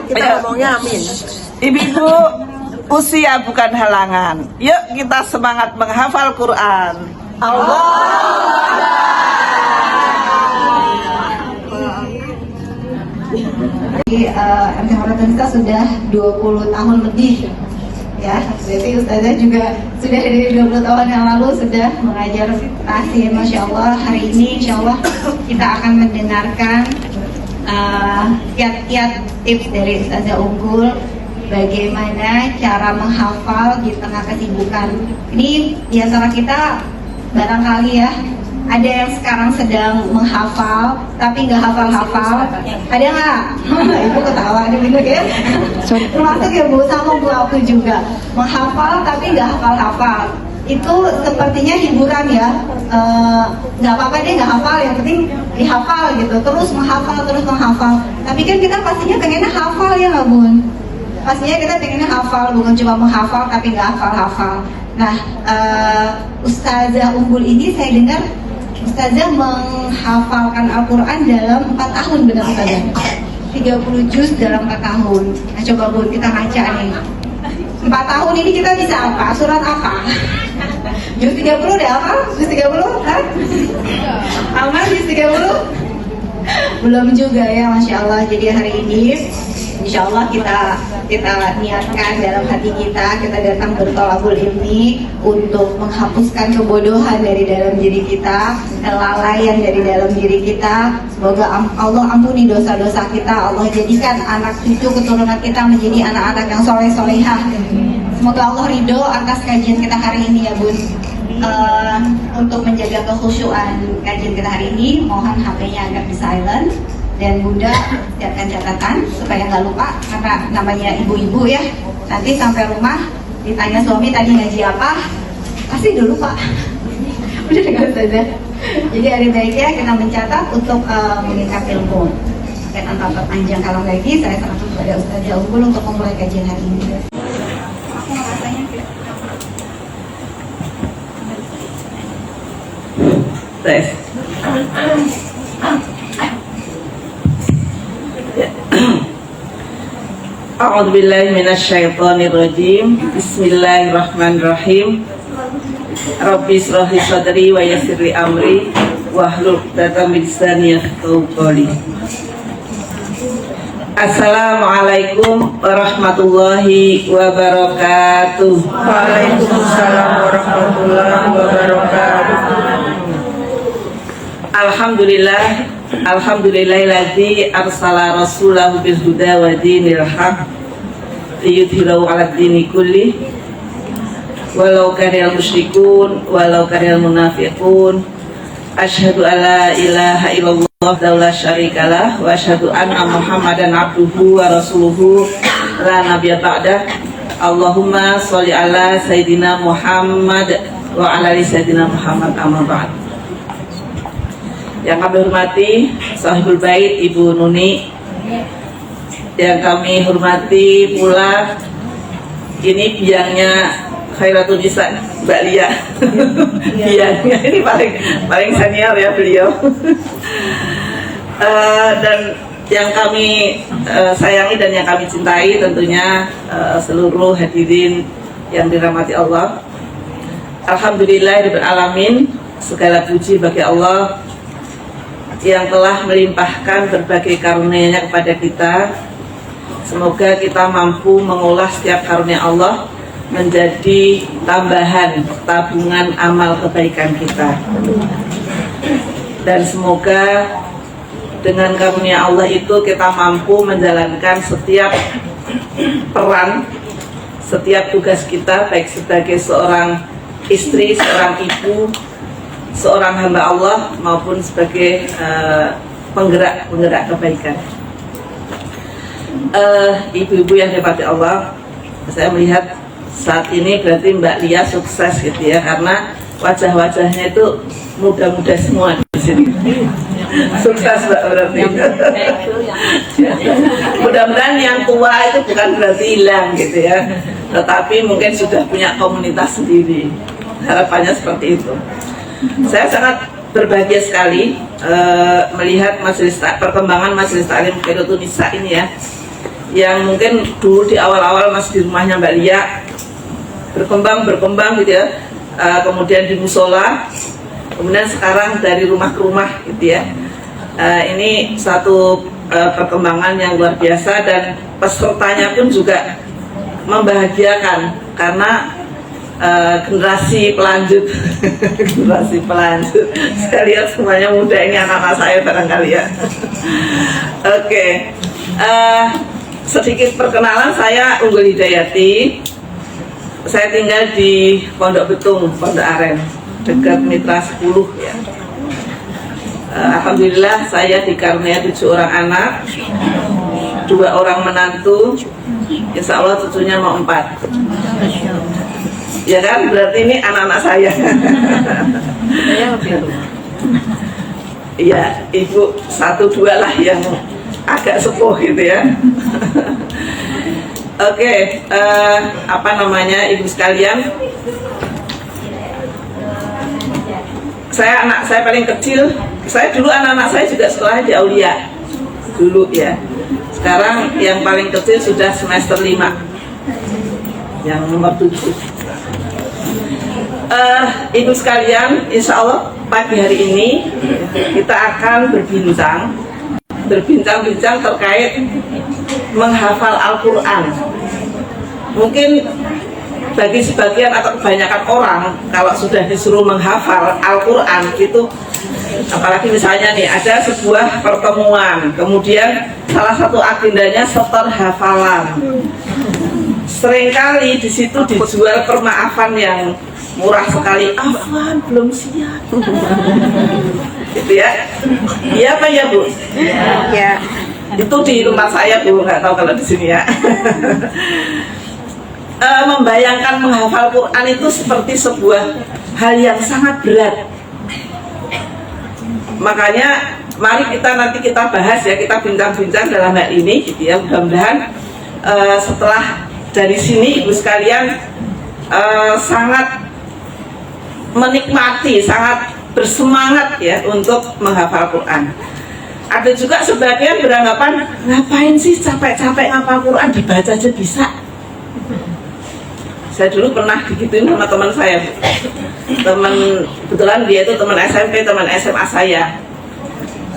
kita ngomongnya amin. Ibu-ibu, usia bukan halangan. Yuk kita semangat menghafal Quran. MT Honoraris sudah 20 tahun lebih ya, berarti Ustazah juga sudah dari 20 tahun yang lalu sudah mengajar tahsin. Masya Allah, hari ini Insya Allah kita akan mendengarkan kiat-kiat tips dari Ustazah Unggul bagaimana cara menghafal di tengah kesibukan. Ini di antara kita barangkali ya ada yang sekarang sedang menghafal tapi nggak hafal-hafal, ada nggak? Ibu ketawa nih bener ya. Termasuk ya Bu, sama Bu aku juga menghafal tapi nggak hafal-hafal. Itu sepertinya hiburan ya, nggak apa-apa deh nggak hafal, yang penting dihafal gitu, terus menghafal. Tapi kan kita pastinya pengennya hafal ya nggak Bun? Pastinya kita pengennya hafal, bukan cuma menghafal tapi nggak hafal-hafal. Nah, Ustazah Unggul ini saya dengar Ustazah menghafalkan Al-Quran dalam 4 tahun, benar Ustazah? 30 juz dalam 4 tahun. Nah coba Bun, kita ngaca nih 4 tahun ini kita bisa apa? Surat apa? Juz 30 udah apa? Juz 30? Hah? Aman juz 30? Belum juga ya, Masya Allah. Jadi hari ini Insya Allah kita niatkan dalam hati kita datang bertolabul ilmi untuk menghapuskan kebodohan dari dalam diri kita, kelalaian dari dalam diri kita. Semoga Allah ampuni dosa-dosa kita, Allah jadikan anak cucu keturunan kita menjadi anak-anak yang soleh-solehah. Semoga Allah ridho atas kajian kita hari ini ya Bun. Untuk menjaga kekhusyuan kajian kita hari ini, mohon HP-nya agak di silent. Dan Bunda siapkan catatan supaya nggak lupa, karena namanya ibu-ibu ya, nanti sampai rumah ditanya suami tadi ngaji apa, pasti udah lupa. Udah dengar saja. Jadi ada baiknya kita mencatat untuk meningkat ilmu. Dan tanpa panjang kalau lagi, saya serahkan kepada Ustazah Unggul untuk memulai kajian hari ini. Aku ngerasanya Tes. A'udzubillahi minasyaitonirrajim. Bismillahirrahmanirrahim. Rabbi shrah li sadri wa yassir li amri wahlul 'uqdatam min lisani yafqahu qawli. Assalamualaikum warahmatullahi wabarakatuh. Waalaikumsalam warahmatullahi wabarakatuh. Alhamdulillahilladzi arsala rasulahu bil huda wa dinil haq liyudhhirahu 'alad dini kulli walau karihal musyrikun walau karihal munafiqun. Asyhadu an la ilaha illallah la syarikalah wa asyhadu anna Muhammadan abduhu wa rasuluhu la nabiyya ba'dah. Allahumma sholli ala sayidina Muhammad wa ala ali sayidina Muhammad, amma ba'd. Yang kami hormati Sahibul Bait Ibu Nuni, yang kami hormati pula ini biangnya Khairatul Nisa Mbak Lia. Biangnya ini paling senior ya beliau. Dan yang kami sayangi dan yang kami cintai tentunya seluruh hadirin yang dirahmati Allah. Alhamdulillahirabbil alamin, segala puji bagi Allah yang telah melimpahkan berbagai karunia-Nya kepada kita. Semoga kita mampu mengolah setiap karunia Allah menjadi tambahan tabungan amal kebaikan kita. Dan semoga dengan karunia Allah itu kita mampu menjalankan setiap peran, setiap tugas kita, baik sebagai seorang istri, seorang ibu, seorang hamba Allah, maupun sebagai penggerak kebaikan. Ibu-ibu yang dirahmati Allah, saya melihat saat ini berarti Mbak Lia sukses gitu ya, karena wajah-wajahnya itu muda-muda semua di sini. Sukses Mbak berarti. Mudah-mudahan yang tua itu bukan berarti hilang gitu ya, tetapi mungkin sudah punya komunitas sendiri. Harapannya seperti itu. Saya sangat berbahagia sekali melihat perkembangan Majelis Taklim Khairatul Nisa ini ya, yang mungkin dulu di awal-awal masih di rumahnya Mbak Lia, berkembang gitu ya, kemudian di musola, kemudian sekarang dari rumah ke rumah gitu ya. Ini satu perkembangan yang luar biasa, dan pesertanya pun juga membahagiakan karena generasi pelanjut generasi pelanjut. Saya lihat semuanya muda, ini anak-anak saya barangkali ya. Oke. Sedikit perkenalan, saya Unggul Hidayati. Saya tinggal di Pondok Betung, Pondok Aren, dekat Mitra 10 ya. Alhamdulillah saya dikaruniai 7 orang anak, 2 orang menantu, insya Allah cucunya mau 4. Ya kan, berarti ini anak-anak saya. Iya, ibu 1-2 lah yang agak sepuh gitu ya. Oke, apa namanya, ibu sekalian, anak saya paling kecil. Saya dulu anak-anak saya juga sekolah di Aulia dulu ya. Sekarang yang paling kecil sudah semester 5, yang nomor 7. Ibu sekalian, insya Allah pagi hari ini kita akan berbincang-bincang terkait menghafal Al-Quran. Mungkin bagi sebagian atau kebanyakan orang, kalau sudah disuruh menghafal Al-Quran itu, apalagi misalnya nih ada sebuah pertemuan, kemudian salah satu agendanya setor hafalan. Seringkali di situ dijual permaafan yang murah sekali. Afwan, belum siap. Gitu ya. Iya apa ya Bu? Ya. Itu di rumah saya Bu, nggak tahu kalau di sini ya. Membayangkan menghafal Quran itu seperti sebuah hal yang sangat berat. Makanya mari nanti kita bahas ya, kita bincang-bincang dalam hal ini gitu ya. Mudah-mudahan setelah dari sini ibu sekalian sangat menikmati, sangat bersemangat ya untuk menghafal Quran. Ada juga sebagian beranggapan, ngapain sih capek-capek ngapal Quran, dibaca aja bisa. Saya dulu pernah digituin sama teman saya, kebetulan dia itu teman SMP, teman SMA saya.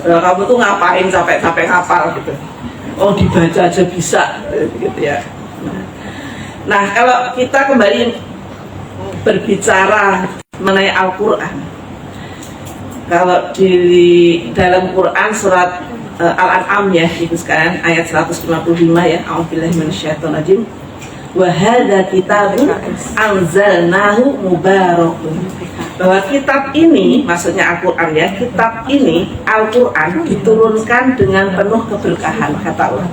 Kamu tuh ngapain capek-capek ngapal gitu? Oh, dibaca aja bisa gitu ya. Nah, kalau kita kembali berbicara mengenai Al-Quran, kalau di dalam Quran surat Al-An'am ya ibu sekalian, ayat 155 ya, a'udzubillahi minasyaitonirrajim, wa hadza kitabun anzalnahu mubarakun, bahwa kitab ini, maksudnya Al-Quran ya, kitab ini Al-Quran diturunkan dengan penuh keberkahan, kata Allah.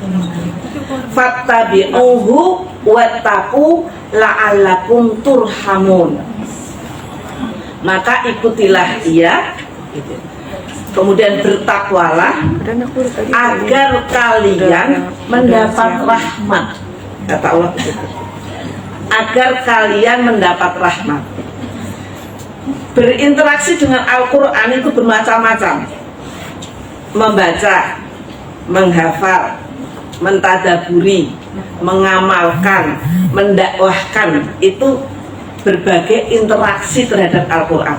Fattabi'uhu wattaqu la'allakum turhamun, maka ikutilah ia, kemudian bertakwalah agar kalian mendapat rahmat, kata Allah, agar kalian mendapat rahmat. Berinteraksi dengan Al-Quran itu bermacam-macam: membaca, menghafal, mentadaburi, mengamalkan, mendakwahkan, itu berbagai interaksi terhadap Al-Quran.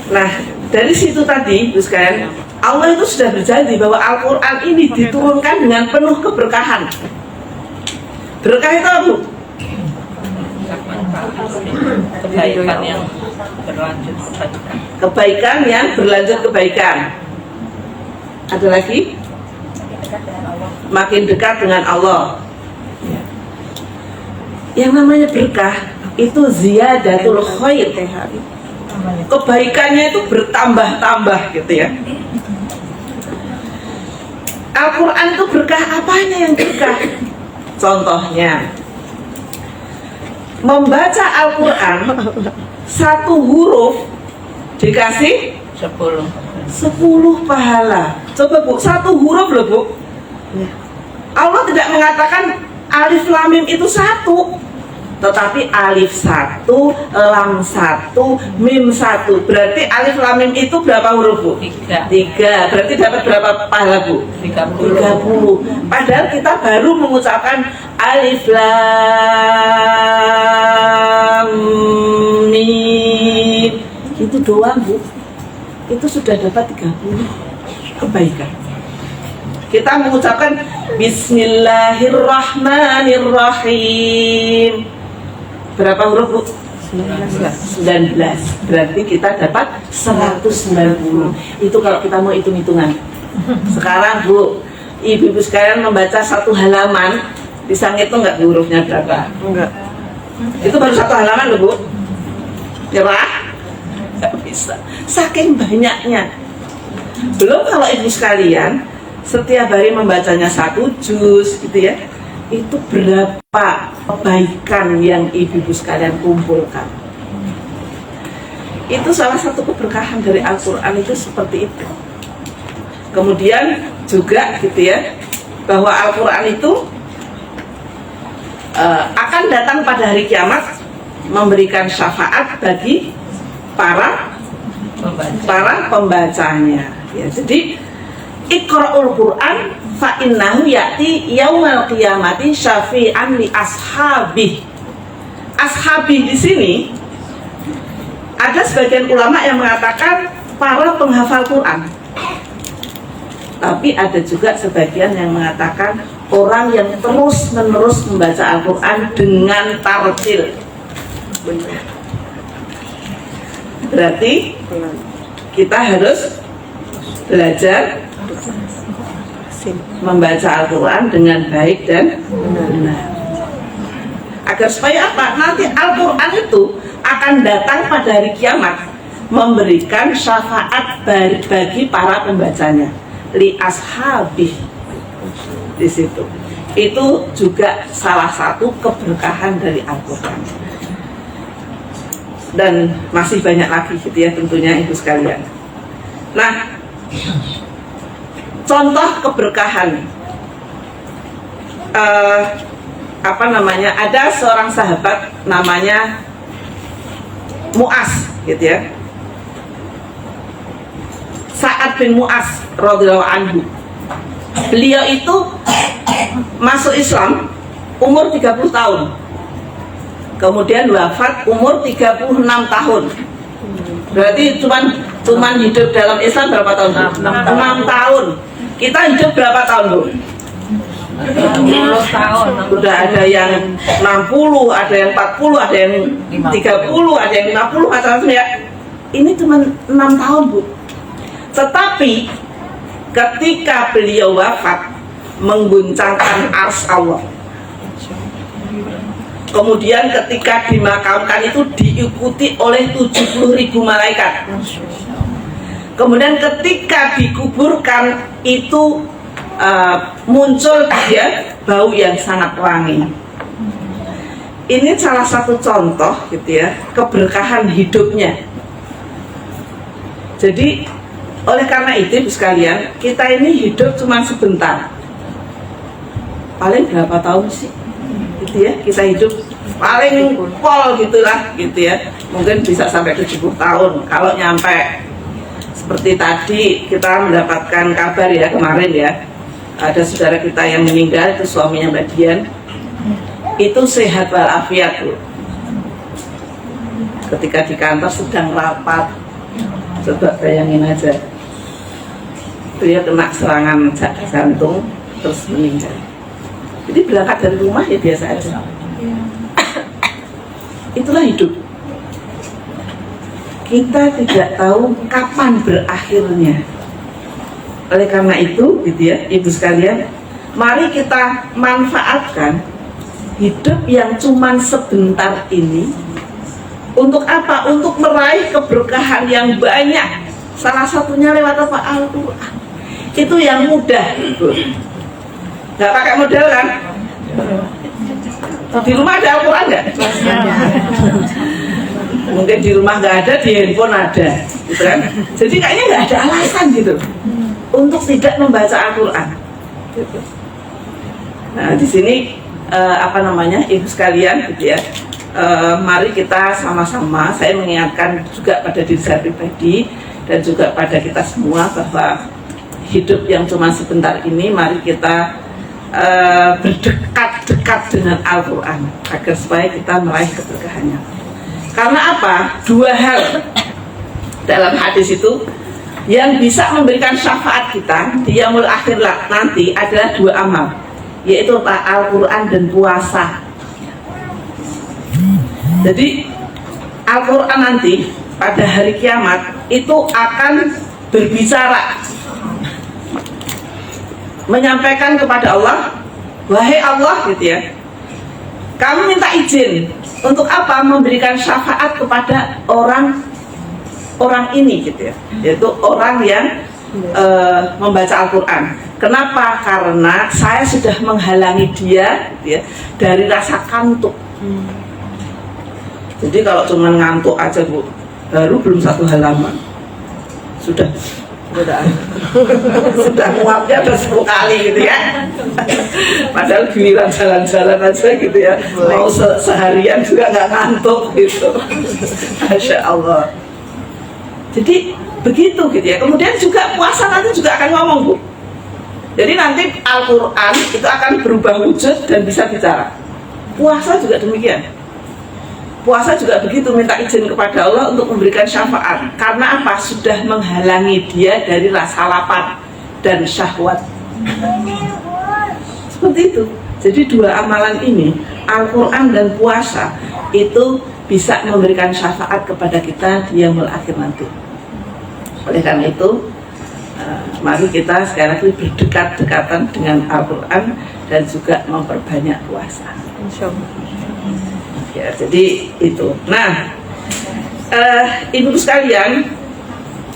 Nah, dari situ tadi, Ibu sekalian, Allah itu sudah berjanji bahwa Al-Quran ini diturunkan dengan penuh keberkahan. Berkah itu apa, Bu? Kebaikan yang berlanjut kebaikan. Kebaikan yang berlanjut kebaikan. Ada lagi? Makin dekat dengan Allah. Yang namanya berkah itu ziyadatul khair. Kebaikannya itu bertambah-tambah gitu ya. Al-Quran itu berkah, apanya yang berkah? Contohnya, membaca Al-Quran, satu huruf dikasih 10 pahala. Coba Bu, satu huruf loh Bu. Allah tidak mengatakan alif lam mim itu satu. Tetapi alif 1, lam 1, mim 1. Berarti alif lam mim itu berapa huruf, Bu? 3. 3. Berarti dapat berapa pahala, Bu? 30. Padahal kita baru mengucapkan alif lam mim. Itu doang, Bu. Itu sudah dapat 30 kebaikan. Kita mengucapkan Bismillahirrahmanirrahim. Berapa huruf, Bu? 19. Berarti kita dapat 190. Itu kalau kita mau hitung-hitungan. Sekarang, Bu, ibu-ibu sekalian membaca satu halaman, bisa ngitung nggak hurufnya berapa? Enggak. Itu baru satu halaman loh, Bu. Nyerah? Nggak bisa. Saking banyaknya. Belum kalau ibu sekalian setiap hari membacanya 1 juz gitu ya, itu berapa kebaikan yang ibu-ibu sekalian kumpulkan. Itu salah satu keberkahan dari Al-Quran itu seperti itu. Kemudian juga gitu ya, bahwa Al-Quran itu akan datang pada hari kiamat memberikan syafaat bagi para pembacanya ya. Jadi Iqra'ul Qur'an fa innahu ya'ti yaumal qiyamati syafi'an li ashabih. Ashabih di sini ada sebagian ulama yang mengatakan para penghafal Quran. Tapi ada juga sebagian yang mengatakan orang yang terus-menerus membaca Al-Quran dengan tartil. Berarti kita harus belajar membaca Al-Quran dengan baik dan benar. Agar supaya apa? Nanti Al-Quran itu akan datang pada hari kiamat memberikan syafaat bagi para pembacanya. Li ashabih di situ. Itu juga salah satu keberkahan dari Al-Quran. Dan masih banyak lagi gitu ya tentunya ibu sekalian. Nah, contoh keberkahan ada seorang sahabat namanya Mu'az gitu ya, Sa'ad bin Mu'az radhiyallahu anhu. Beliau itu masuk Islam umur 30 tahun, kemudian wafat umur 36 tahun. Berarti cuman hidup dalam Islam berapa tahun? 6 tahun. Kita hidup berapa tahun, Bu? 10 tahun. Udah ada yang 60, ada yang 40, ada yang 30, ada yang 50, macam-macam ya. Ini cuma 6 tahun, Bu. Tetapi ketika beliau wafat mengguncangkan ars Allah. Kemudian ketika dimakamkan itu diikuti oleh 70.000 malaikat. Kemudian ketika dikuburkan itu muncul dia bau yang sangat wangi. Ini salah satu contoh gitu ya keberkahan hidupnya. Jadi oleh karena itu Ibu sekalian, kita ini hidup cuma sebentar. Paling berapa tahun sih? Gitu ya, kita hidup paling pol gitulah gitu ya. Mungkin bisa sampai 70 tahun kalau nyampe. Seperti tadi kita mendapatkan kabar ya kemarin ya, ada saudara kita yang meninggal, itu suaminya Mbak Dian. Itu sehat walafiat, Bu. Ketika di kantor sedang rapat, coba bayangin aja, beliau kena serangan jantung terus meninggal. Jadi berangkat dari rumah ya biasa aja. Itulah hidup. Kita tidak tahu kapan berakhirnya. Oleh karena itu, gitu ya, ibu sekalian, mari kita manfaatkan hidup yang cuman sebentar ini. Untuk apa? Untuk meraih keberkahan yang banyak. Salah satunya lewat apa? Al-Quran. Itu yang mudah. Nggak pakai modal kan? Di rumah ada Al-Quran nggak? Mungkin di rumah nggak ada, di handphone ada, gitu kan? Jadi kayaknya nggak ada alasan gitu untuk tidak membaca Al-Quran. Nah di sini ibu sekalian, gitu ya, mari kita sama-sama, saya mengingatkan juga pada diri saya pribadi dan juga pada kita semua bahwa hidup yang cuma sebentar ini, mari kita berdekat-dekat dengan Al-Quran agar supaya kita meraih keberkahannya. Karena apa? Dua hal dalam hadis itu yang bisa memberikan syafaat kita di yaumul akhir nanti adalah dua amal, yaitu Al-Quran dan puasa. Jadi Al-Quran nanti pada hari kiamat itu akan berbicara, menyampaikan kepada Allah, wahai Allah gitu ya, kamu minta izin untuk apa? Memberikan syafaat kepada orang ini gitu ya, yaitu orang yang membaca Al-Quran. Kenapa? Karena saya sudah menghalangi dia gitu ya, dari rasa kantuk. Jadi kalau cuma ngantuk aja Bu, baru belum satu halaman sudah muapnya udah 10 kali gitu ya. Padahal giliran jalan-jalan aja gitu ya, mau seharian juga nggak ngantuk gitu. Masya Allah. Jadi begitu gitu ya. Kemudian juga puasa nanti juga akan ngomong Bu. Jadi nanti Al-Quran itu akan berubah wujud dan bisa bicara. Puasa juga demikian. Puasa juga begitu, minta izin kepada Allah untuk memberikan syafaat. Karena apa? Sudah menghalangi dia dari rasa lapar dan syahwat. Seperti itu. Jadi dua amalan ini, Al-Quran dan puasa, itu bisa memberikan syafaat kepada kita di yaumul akhir nanti. Oleh karena itu, mari kita sekali lagi berdekat-dekatan dengan Al-Quran dan juga memperbanyak puasa. Insyaallah. Ya, jadi itu. Nah, ibu sekalian,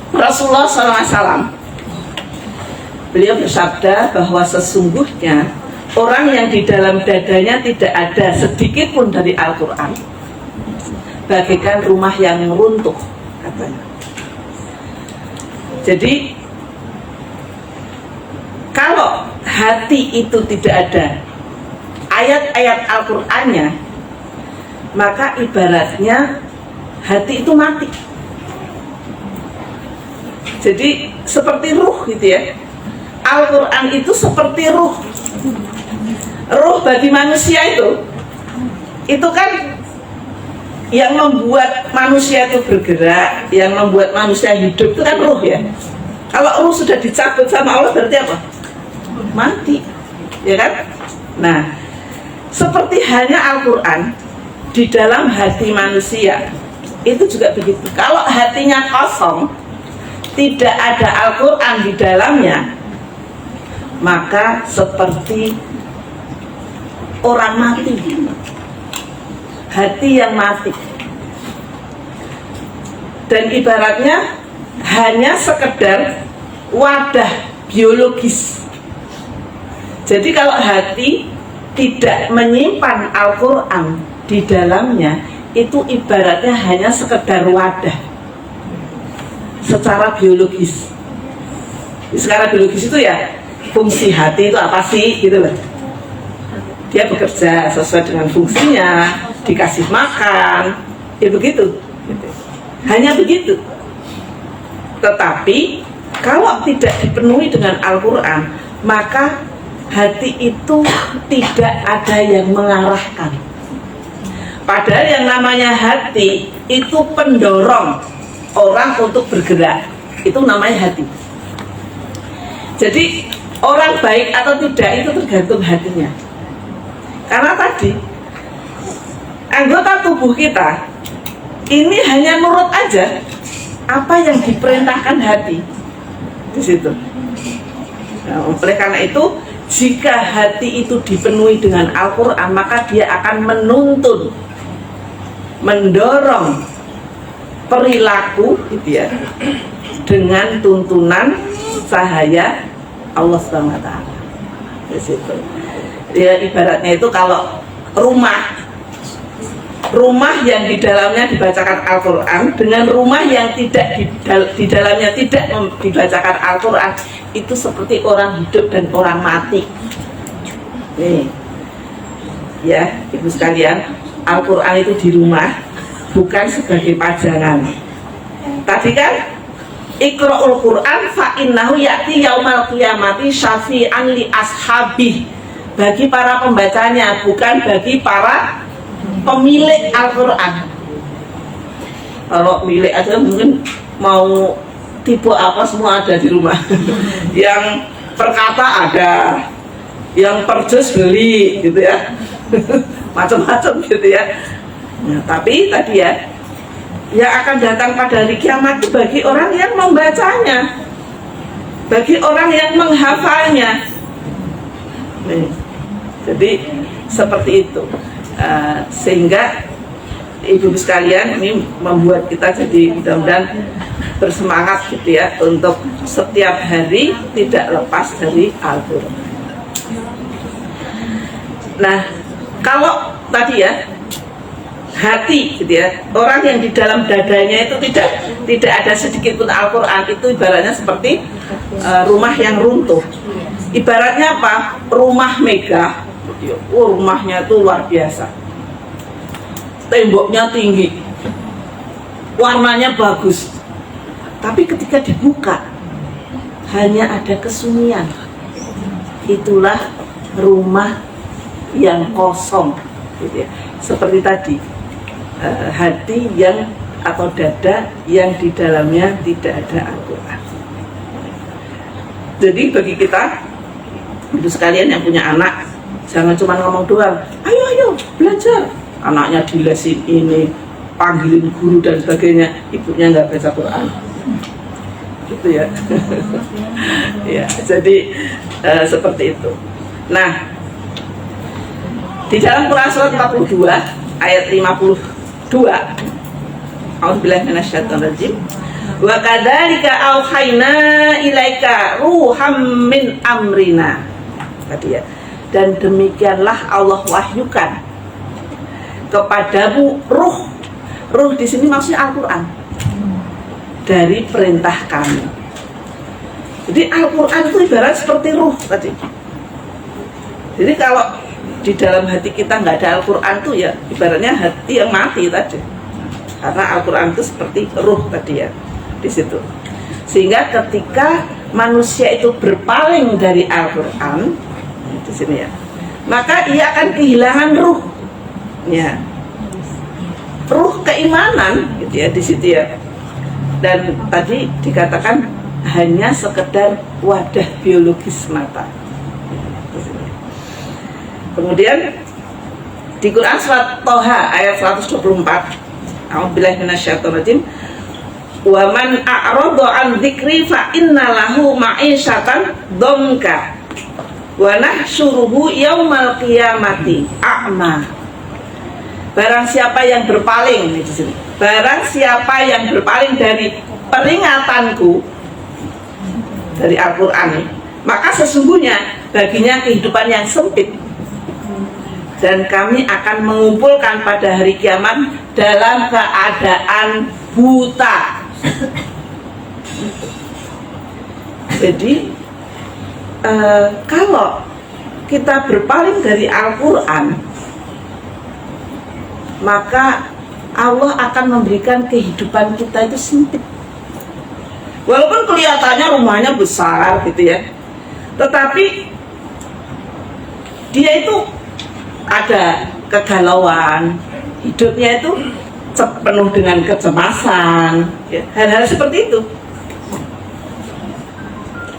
Rasulullah SAW, beliau bersabda bahwa sesungguhnya orang yang di dalam dadanya tidak ada sedikit pun dari Al-Quran, bagaikan rumah yang runtuh, katanya. Jadi, kalau hati itu tidak ada ayat-ayat Al-Qurannya, maka ibaratnya hati itu mati. Jadi seperti ruh gitu ya. Al-Quran itu seperti ruh. Ruh bagi manusia itu kan yang membuat manusia itu bergerak, yang membuat manusia hidup itu kan ruh ya. Kalau ruh sudah dicabut sama Allah berarti apa? Mati, ya kan? Nah, seperti hanya Al-Quran di dalam hati manusia itu juga begitu. Kalau hatinya kosong, tidak ada Al-Quran di dalamnya, maka seperti orang mati, hati yang mati. Dan ibaratnya hanya sekedar wadah biologis. Jadi kalau hati tidak menyimpan Al-Quran di dalamnya, itu ibaratnya hanya sekedar wadah secara biologis. Secara biologis itu ya, fungsi hati itu apa sih gitu loh. Dia bekerja sesuai dengan fungsinya, dikasih makan, ya begitu. Hanya begitu. Tetapi kalau tidak dipenuhi dengan Al-Quran, maka hati itu tidak ada yang mengarahkan. Padahal yang namanya hati itu pendorong orang untuk bergerak. Itu namanya hati. Jadi orang baik atau tidak itu tergantung hatinya. Karena tadi anggota tubuh kita ini hanya nurut aja apa yang diperintahkan hati di situ. Nah, oleh karena itu, jika hati itu dipenuhi dengan Al-Quran, maka dia akan menuntun, mendorong perilaku gitu ya, dengan tuntunan cahaya Allah SWT. Di situ. Ya, ibaratnya itu kalau rumah yang di dalamnya dibacakan Al-Quran dengan rumah yang tidak di dalamnya tidak dibacakan Al-Quran, itu seperti orang hidup dan orang mati. Nih, ya ibu sekalian, Al-Quran itu di rumah, bukan sebagai pajangan. Tadi kan Iqra'ul Quran fa innahu ya'ti yaumal qiyamati syafi'an li ashabih, bagi para pembacanya, bukan bagi para pemilik Al-Quran. Kalau milik aja mungkin mau tipe apa semua ada di rumah. Yang perkata ada, yang perjus beli gitu ya. Macam-macam gitu ya. Nah, tapi tadi ya, yang akan datang pada hari kiamat itu bagi orang yang membacanya, bagi orang yang menghafalnya. Nih, jadi seperti itu. Sehingga ibu sekalian, ini membuat kita jadi mudah-mudahan bersemangat gitu ya, untuk setiap hari tidak lepas dari Al-Quran. Nah, kalau tadi ya, hati gitu ya, orang yang di dalam dadanya itu tidak ada sedikit pun Al-Quran, itu ibaratnya seperti rumah yang runtuh. Ibaratnya apa? Rumah megah. Rumahnya itu luar biasa, temboknya tinggi, warnanya bagus, tapi ketika dibuka hanya ada kesunyian. Itulah rumah yang kosong gitu ya. Seperti tadi, hati yang atau dada yang di dalamnya tidak ada Al-Quran. Jadi bagi kita itu sekalian yang punya anak, jangan cuma ngomong doang, ayo belajar, anaknya dilesin ini, panggilin guru dan sebagainya, ibunya nggak baca Quran, gitu ya. Ya, jadi seperti itu. Nah, di dalam Quran surat 42 ayat 52, A'udzubillahi minasyaitonirrajim. Wa kadzalika auhayna ilaika ruham min amrina. Tadi ya. Dan demikianlah Allah wahyukan kepadamu ruh. Ruh di sini maksudnya Al-Quran. Dari perintah kami. Jadi Al-Quran itu ibarat seperti ruh tadi. Jadi kalau di dalam hati kita nggak ada Al-Quran tuh ya ibaratnya hati yang mati tadi. Karena Al-Quran itu seperti ruh tadi ya di situ. Sehingga ketika manusia itu berpaling dari Al-Quran di sini ya, maka ia akan kehilangan ruh, ya, ruh keimanan gitu ya di situ ya. Dan tadi dikatakan hanya sekedar wadah biologis mata. Kemudian di Quran surat Toha ayat 124, A'udzubillahi minasyaitonirrajim. Wa man a'rada an dzikri fa innalahu ma'isyatan dhanka wa nahsyuruhu yaumal qiyamati a'ma. Barang siapa yang berpaling di sini. Barang siapa yang berpaling dari peringatanku dari Al-Qur'an, maka sesungguhnya baginya kehidupan yang sempit. Dan kami akan mengumpulkan pada hari kiamat dalam keadaan buta. Jadi kalau kita berpaling dari Al-Quran, maka Allah akan memberikan kehidupan kita itu sempit. Walaupun kelihatannya rumahnya besar gitu ya, tetapi dia itu ada kegalauan, hidupnya itu penuh dengan kecemasan, ya, hal-hal seperti itu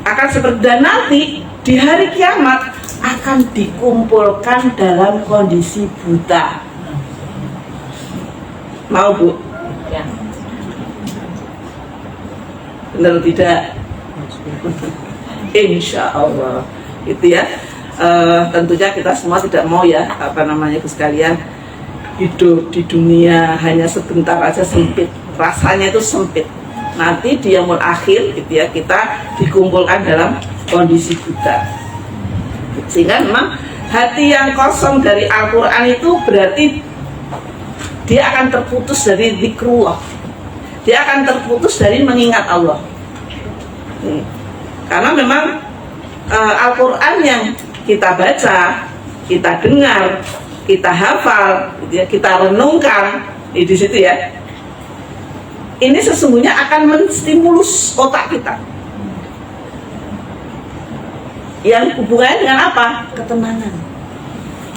akan seperti. Dan nanti di hari kiamat akan dikumpulkan dalam kondisi buta. Mau Bu? Ya. Benar tidak? Insya Allah itu ya. Tentunya kita semua tidak mau ya, Ibu sekalian, hidup di dunia hanya sebentar aja sempit, rasanya itu sempit. Nanti di yaumul akhir gitu ya, kita dikumpulkan dalam kondisi buta. Sehingga memang hati yang kosong dari Al-Quran itu berarti dia akan terputus dari zikrullah, dia akan terputus dari mengingat Allah. Karena memang Al-Quran yang kita baca, kita dengar, kita hafal, gitu ya, kita renungkan di situ ya. Ini sesungguhnya akan menstimulus otak kita. Yang hubungannya dengan apa? Ketenangan.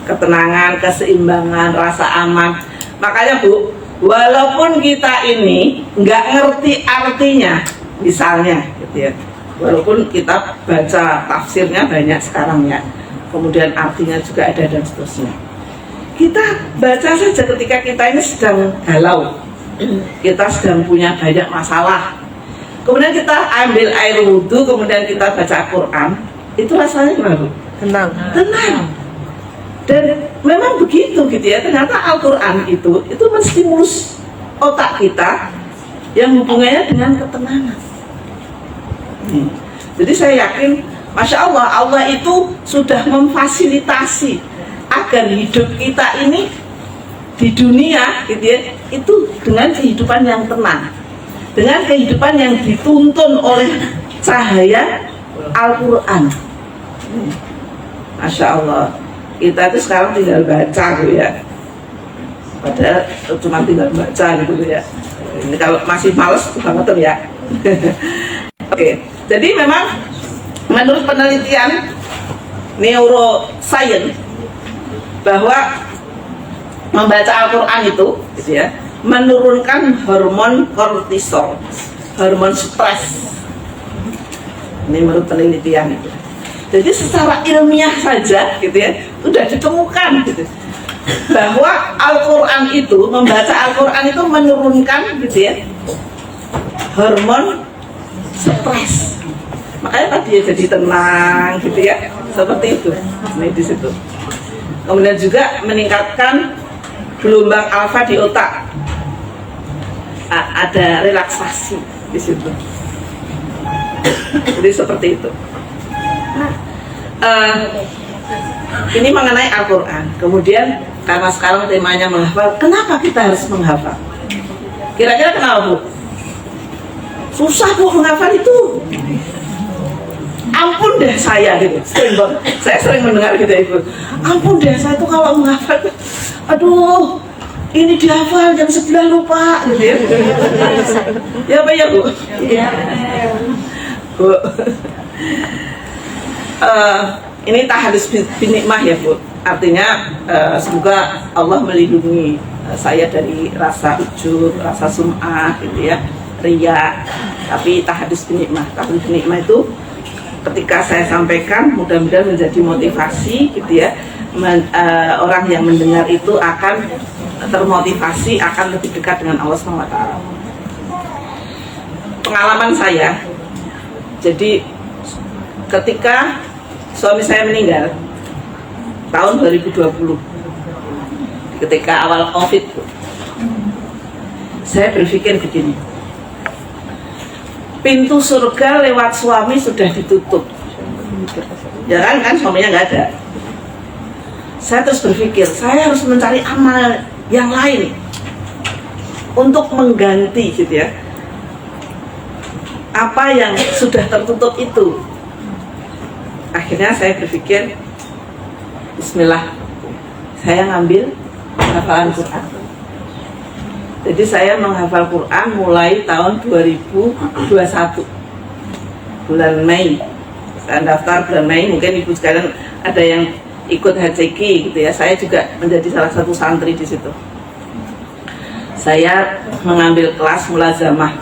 Ketenangan, keseimbangan, rasa aman. Makanya Bu, walaupun kita ini nggak ngerti artinya, misalnya, gitu ya, walaupun kita baca tafsirnya banyak sekarang ya, kemudian artinya juga ada dan seterusnya. Kita baca saja ketika kita ini sedang galau, kita sedang punya banyak masalah, kemudian kita ambil air wudhu, kemudian kita baca Quran, itu rasanya gimana? Tenang. Tenang. Dan memang begitu gitu ya, ternyata Al-Quran itu menstimulus otak kita yang hubungannya dengan ketenangan. Jadi saya yakin, Masya Allah, Allah itu sudah memfasilitasi agar hidup kita ini di dunia gitu ya, itu dengan kehidupan yang tenang, dengan kehidupan yang dituntun oleh cahaya Al-Quran. Masya Allah, kita itu sekarang tinggal baca gitu ya, padahal cuma tinggal baca gitu ya. Ini kalau masih males banget ya. Oke, jadi memang menurut penelitian neuroscience bahwa membaca Al-Quran itu gitu ya, menurunkan hormon kortisol, hormon stres. Ini menurut penelitian itu. Jadi secara ilmiah saja gitu ya, sudah ditemukan gitu, bahwa Al-Quran itu, membaca Al-Quran itu menurunkan gitu ya, hormon stres. Makanya tadi ya jadi tenang gitu ya, seperti itu. Ini di situ. Kemudian juga meningkatkan gelombang alfa di otak. Ada relaksasi di situ. Jadi seperti itu. Ini mengenai Al-Quran. Kemudian karena sekarang temanya menghafal, kenapa kita harus menghafal? Kira-kira kenapa Bu? Susah Bu menghafal itu. Ampun deh saya gitu. Saya sering mendengar gitu Ibu. Ampun deh saya tuh kalau menghafal, aduh, ini dihafal jam 9 lupa gitu ya. Ya apa ya Bu? Iya. Bu. Ini tahadus binikmah ya Bu. Artinya semoga Allah melindungi saya dari rasa ujub, rasa sum'ah gitu ya, riya. Tapi tahadus binikmah. Tahadus binikmah itu ketika saya sampaikan mudah-mudahan menjadi motivasi gitu ya. Orang yang mendengar itu akan termotivasi, akan lebih dekat dengan Allah SWT. Pengalaman saya, jadi ketika suami saya meninggal tahun 2020, ketika awal COVID, saya berpikir begini, pintu surga lewat suami sudah ditutup, ya kan suaminya nggak ada. Saya terus berpikir, saya harus mencari amal yang lain untuk mengganti gitu ya, apa yang sudah tertutup itu. Akhirnya saya berpikir, bismillah, saya ngambil hafalan Quran. Jadi saya menghafal Quran mulai tahun 2021, bulan Mei. Saya daftar bulan Mei, mungkin Ibu sekalian ada yang ikut HCQ gitu ya. Saya juga menjadi salah satu santri di situ. Saya mengambil kelas mulazamah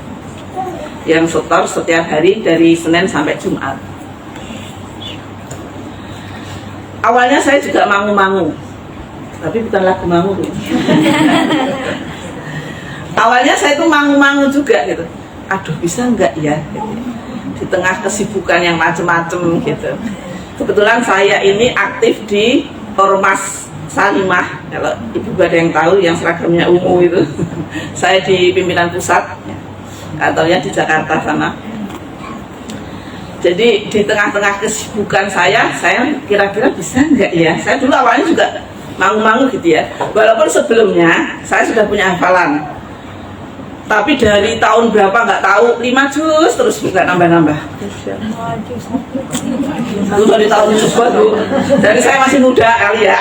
yang setor setiap hari dari Senin sampai Jumat. Awalnya saya juga mangu-mangu, tapi bukan lagu mangu gitu. Awalnya saya tuh mangu-mangu juga gitu. Aduh bisa enggak ya gitu. Di tengah kesibukan yang macem-macem gitu. Kebetulan saya ini aktif di Ormas Salimah. Kalau Ibu ada yang tahu, yang seragamnya ungu itu. Saya di pimpinan pusat, kantornya di Jakarta sana. Jadi di tengah-tengah kesibukan saya kira-kira bisa enggak ya? Saya dulu awalnya juga mangu-mangu gitu ya. Walaupun sebelumnya saya sudah punya hafalan, tapi dari tahun berapa nggak tahu, 5 juz terus nggak nambah-nambah. Itu dari tahun juz baru. Dari saya masih muda kali ya.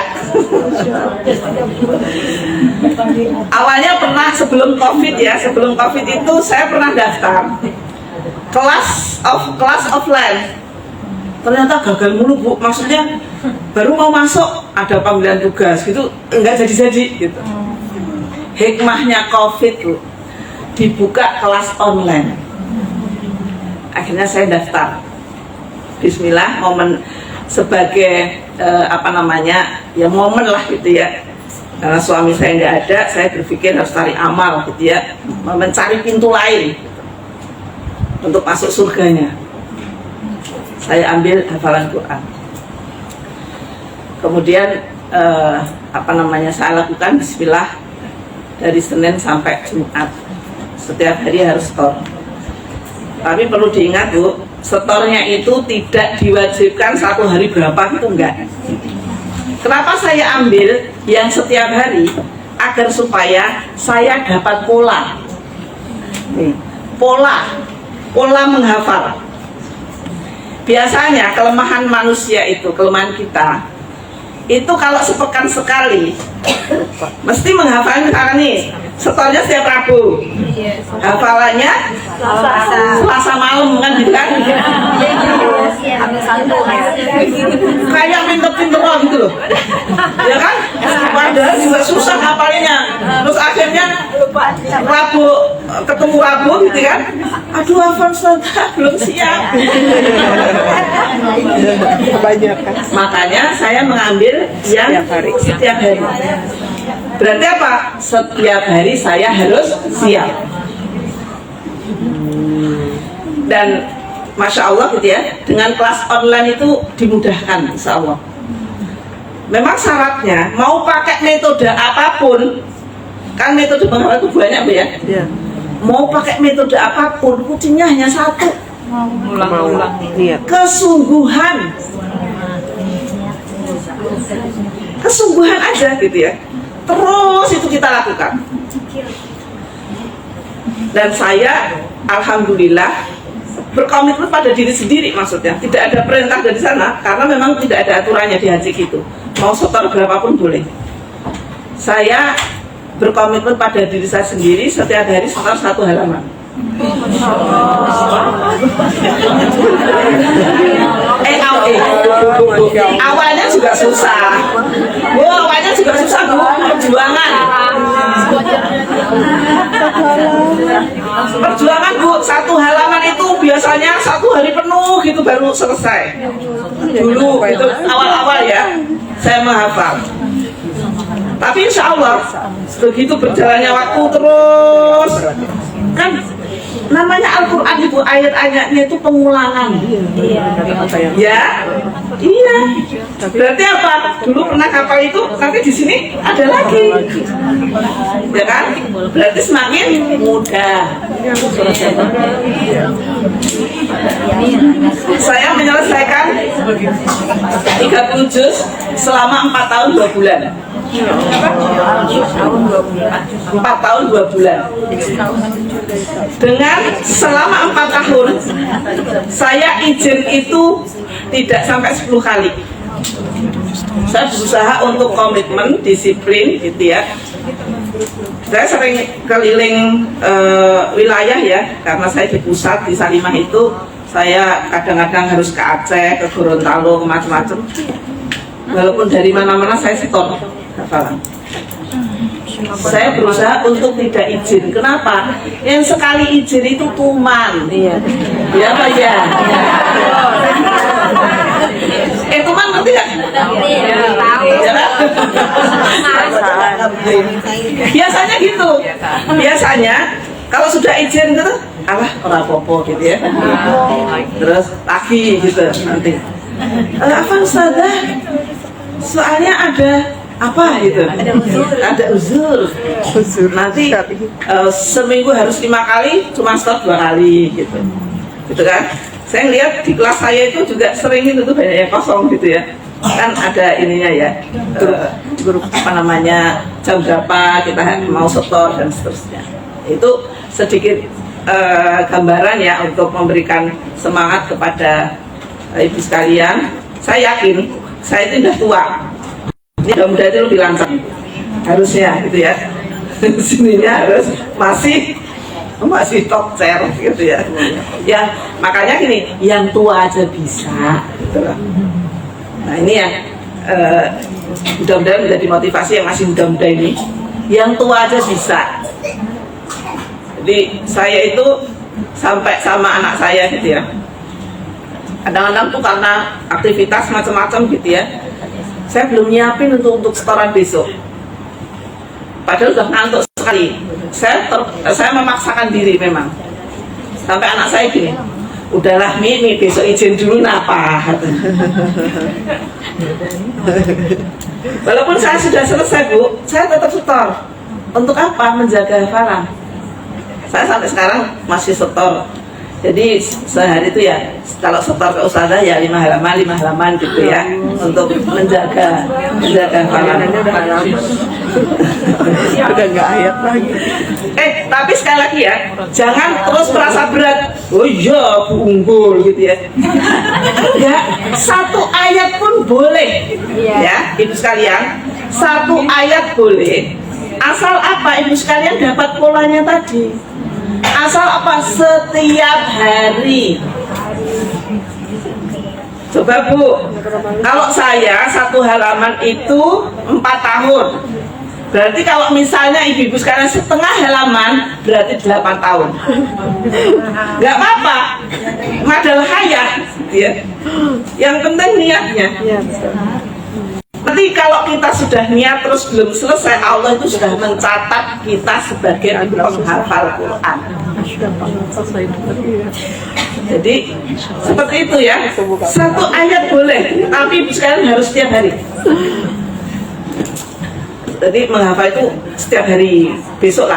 Awalnya pernah sebelum COVID ya, sebelum COVID itu saya pernah daftar kelas offline. Ternyata gagal mulu Bu, maksudnya baru mau masuk ada panggilan tugas gitu, enggak jadi-jadi gitu. Hikmahnya COVID Bu, dibuka kelas online. Akhirnya saya daftar. Bismillah, momen sebagai ya momen lah gitu ya. Karena suami saya nggak ada, saya berpikir harus cari amal gitu ya, mencari pintu lain untuk masuk surganya. Saya ambil hafalan Quran. Kemudian saya lakukan Bismillah dari Senin sampai Jumat. Setiap hari harus setor. Tapi perlu diingat Bu, setornya itu tidak diwajibkan satu hari berapa, itu enggak. Kenapa saya ambil yang setiap hari? Agar supaya saya dapat pola. Nih, pola menghafal. Biasanya kelemahan manusia itu, kelemahan kita itu kalau sepekan sekali mesti menghafalnya. Misalkan nih, setornya setiap Rabu, hafalannya Selasa malam kan gitu kan, kayak pinter-pinter gitu loh ya kan, padahal juga susah hafalnya. Terus akhirnya ketemu Rabu gitu kan, aduh hafal belum siap. Makanya saya mengambil yang setiap hari. Berarti apa? Setiap hari saya harus siap. Dan Masya Allah gitu ya, dengan kelas online itu dimudahkan Insya Allah. Memang syaratnya mau pakai metode apapun, kan metode menghafal itu banyak Bu ya. Mau pakai metode apapun, kuncinya hanya satu, Ulang-ulang. Kesungguhan aja gitu ya. Terus itu kita lakukan. Dan saya alhamdulillah berkomitmen pada diri sendiri, maksudnya tidak ada perintah dari sana, karena memang tidak ada aturannya di haji gitu. Mau setor berapapun boleh. Saya berkomitmen pada diri saya sendiri, setiap hari setor 1 halaman. Awalnya juga susah. Awalnya juga susah Bu, perjuangan Bu. 1 halaman itu biasanya 1 hari penuh gitu baru selesai. Dulu itu awal-awal ya saya menghafal. Tapi insya Allah begitu berjalannya waktu terus, kan namanya Al-Quran Ibu, ayat-ayatnya itu pengulangan. Ya, iya. Berarti apa? Dulu pernah hafal itu, nanti di sini ada lagi, ya kan? Berarti semakin mudah. Saya menyelesaikan 30 juz selama 4 tahun 2 bulan. 4 tahun 2 bulan. Dengan selama 4 tahun saya izin itu tidak sampai 10 kali. Saya berusaha untuk komitmen, disiplin gitu ya. Saya sering keliling wilayah ya, karena saya di pusat di Salimah itu. Saya kadang-kadang harus ke Aceh, ke Gorontalo, ke macam-macam. Walaupun dari mana-mana saya setor hafalan. Saya berusaha untuk tidak izin. Kenapa? Yang sekali izin itu tuman. Iya. Ya Pak ya. Tuman ngerti nggak? Biasanya gitu. Biasanya kalau sudah izin gitu, alah ora apa-apa gitu ya. Terus lagi gitu nanti. Apa Ustazah? Soalnya ada apa gitu, ada uzur. Nanti seminggu harus 5 kali, cuma stop 2 kali gitu kan. Saya lihat di kelas saya itu juga sering itu tuh banyak yang kosong gitu ya, kan ada ininya ya, grup apa namanya, jam berapa kita mau setor dan seterusnya. Itu sedikit gambaran ya untuk memberikan semangat kepada ibu sekalian. Saya yakin saya itu sudah tua, Ini mudah-mudahan itu lebih lancar harusnya gitu ya. Sininya harus masih top chair gitu ya. Ya makanya gini, yang tua aja bisa gitu loh. Nah ini yang mudah-mudahan menjadi motivasi yang masih muda-muda ini, yang tua aja bisa. Jadi saya itu sampai sama anak saya gitu ya, kadang-kadang tuh karena aktivitas macam-macam gitu ya, saya belum nyiapin untuk setoran besok, padahal udah ngantuk sekali. Saya memaksakan diri memang, sampai anak saya gini, udahlah Mi besok izin dulu napa. Walaupun saya sudah selesai Bu, saya tetap setor. Untuk apa? Menjaga hafalan. Saya sampai sekarang masih setor. Jadi sehari itu ya, kalau setor ke ustazah ya 5 halaman gitu ya, untuk menjaga hafalan. Udah nggak ayat lagi. Tapi sekali lagi ya, jangan terus merasa berat. Oh iya, Bu unggul gitu ya. Enggak, 1 ayat pun boleh. Ya, Ibu sekalian, 1 ayat boleh. Asal apa Ibu sekalian dapat polanya tadi. Asal apa? Setiap hari. Coba Bu, kalau saya 1 halaman itu 4 tahun. Berarti kalau misalnya ibu-ibu sekarang setengah halaman, berarti 8 tahun. Gak apa-apa, madal hayah ya. Yang penting niatnya. Nanti kalau kita sudah niat terus belum selesai, Allah itu sudah mencatat kita sebagai penghafal Quran. Jadi seperti itu ya, 1 ayat boleh, tapi sekalian harus setiap hari. Jadi menghafal itu setiap hari, besok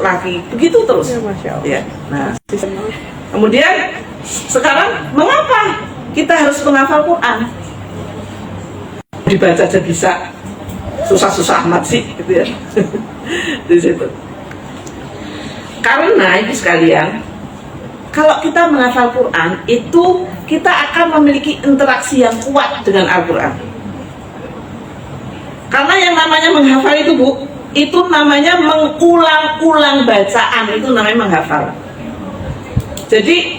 lagi, begitu terus. Ya. Nah, kemudian sekarang mengapa kita harus menghafal Quran? Dibaca aja bisa, susah-susah amat sih, gitu ya. Di situ. Karena Ibu sekalian, kalau kita menghafal Quran itu kita akan memiliki interaksi yang kuat dengan Al-Quran. Karena yang namanya menghafal itu Bu, itu namanya mengulang-ulang bacaan, itu namanya menghafal. Jadi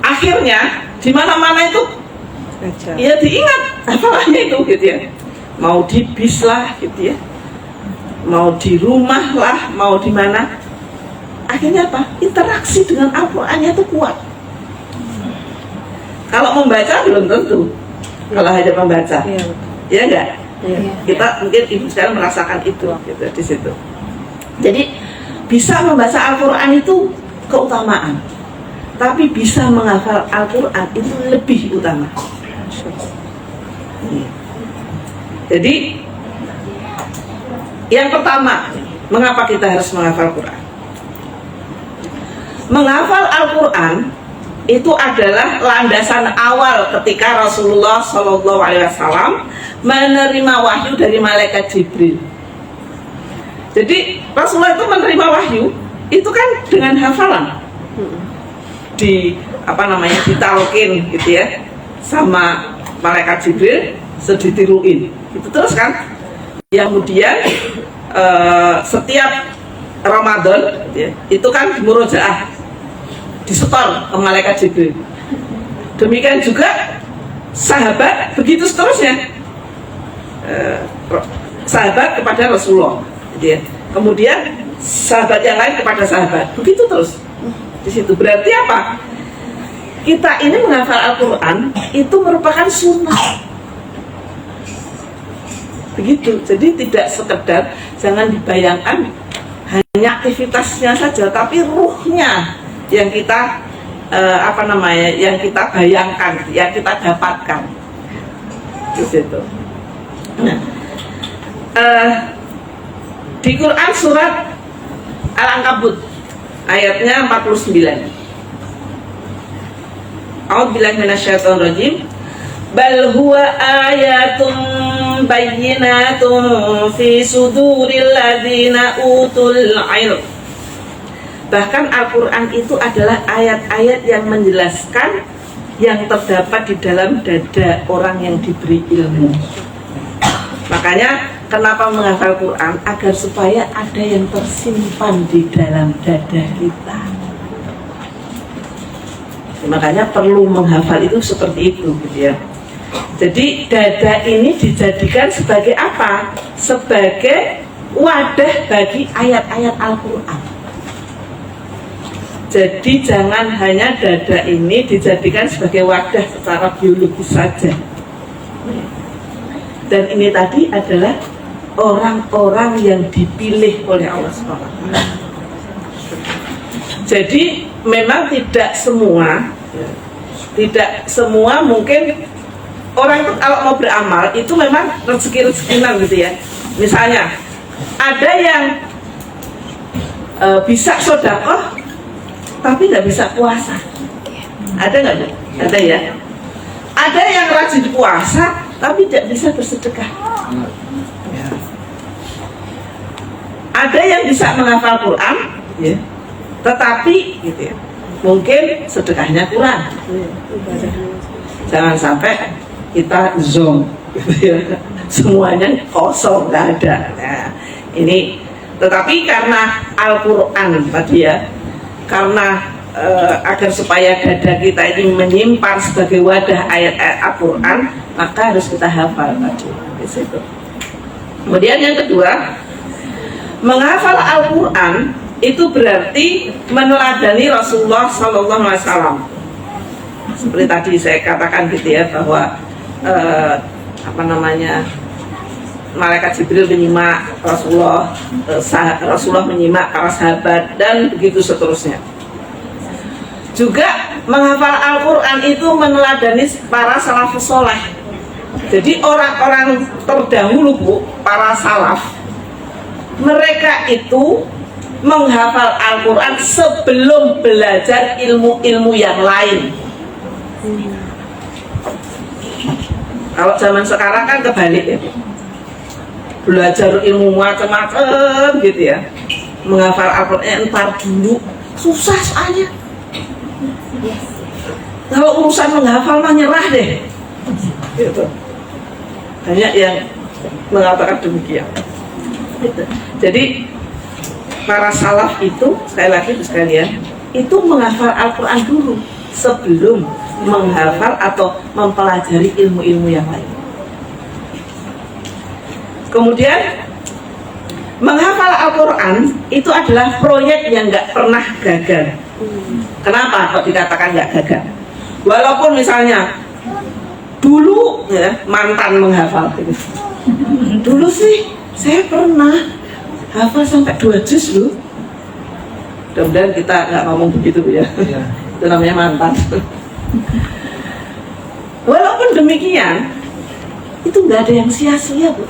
akhirnya di mana-mana itu ya diingat hafalannya itu gitu ya. Mau di bis lah gitu ya, mau di rumah lah, mau di mana. Akhirnya apa? Interaksi dengan Al-Qurannya itu kuat. Kalau membaca belum tentu. Kalau hanya membaca, ya enggak? Kita mungkin ibu sekalian merasakan itu gitu, di situ. Jadi bisa membaca Al-Quran itu keutamaan, tapi bisa menghafal Al-Quran itu lebih utama. Jadi yang pertama, mengapa kita harus menghafal Quran? Menghafal Al-Quran itu adalah landasan awal ketika Rasulullah SAW menerima wahyu dari malaikat Jibril. Jadi Rasulullah itu menerima wahyu itu kan dengan hafalan, ditalkin gitu ya sama malaikat Jibril, seditiruin itu terus kan. Kemudian setiap Ramadan gitu ya, itu kan murojaah, disetor ke malaikat Jibril. Demikian juga sahabat, begitu seterusnya, sahabat kepada Rasulullah gitu ya. Kemudian sahabat yang lain kepada sahabat, begitu terus di situ. Berarti apa? Kita ini menghafal Al-Quran itu merupakan sunnah, begitu. Jadi tidak sekedar, jangan dibayangkan hanya aktivitasnya saja, tapi ruhnya yang kita yang kita bayangkan, yang kita dapatkan di situ. Nah, di Quran surat Al-Ankabut ayatnya 49. A'udzubillahi minasyaitonirrajim. Bal huwa ayatun bayyinatun fi suduril ladzina utul ilm. Bahkan Al-Quran itu adalah ayat-ayat yang menjelaskan yang terdapat di dalam dada orang yang diberi ilmu. Makanya kenapa menghafal Quran? Agar supaya ada yang tersimpan di dalam dada kita. Makanya perlu menghafal itu seperti itu, gitu ya. Jadi dada ini dijadikan sebagai apa? Sebagai wadah bagi ayat-ayat Al-Quran. Jadi jangan hanya dada ini dijadikan sebagai wadah secara biologis saja. Dan ini tadi adalah orang-orang yang dipilih oleh Allah SWT. Jadi memang tidak semua mungkin orang itu kalau mau beramal itu memang rezeki-rezekinan gitu ya. Misalnya ada yang bisa sedekah tapi nggak bisa puasa. Ada nggak Bu? Ada ya. Ada yang rajin puasa tapi tidak bisa bersedekah. Ada yang bisa menghafal Quran, ya, tetapi gitu ya, mungkin sedekahnya kurang. Jangan sampai kita zong, gitu ya, semuanya kosong, nggak ada. Nah, ini, tetapi karena Al-Quran tadi ya, karena agar supaya dada kita ini menyimpan sebagai wadah ayat-ayat Al-Quran, maka harus kita hafal tadi di situ. Kemudian yang kedua, menghafal Al-Quran itu berarti meneladani Rasulullah SAW. Seperti tadi saya katakan gitu ya, bahwa malaikat Jibril menyimak Rasulullah, Rasulullah menyimak para sahabat, dan begitu seterusnya. Juga menghafal Al-Quran itu meneladani para salafus soleh. Jadi orang-orang terdahulu Bu, para salaf, mereka itu menghafal Al-Quran sebelum belajar ilmu-ilmu yang lain. Kalau zaman sekarang kan kebalik ya, belajar ilmu macam-macam gitu ya. Menghafal Al-Quran entar dulu, susah soalnya. Kalau urusan menghafal mah nyerah deh gitu. Banyak yang mengatakan demikian gitu. Jadi para salaf itu, sekali lagi sekalian, itu menghafal Al-Quran dulu sebelum menghafal atau mempelajari ilmu-ilmu yang lain. Kemudian menghafal Al-Quran itu adalah proyek yang nggak pernah gagal. Kenapa kok dikatakan nggak gagal? Walaupun misalnya dulu ya, mantan menghafal gitu. Dulu sih saya pernah hafal sampai 2 juz loh. Mudah-mudahan kita nggak ngomong begitu ya. Itu namanya mantan. Walaupun demikian, itu nggak ada yang sia-sia Bu.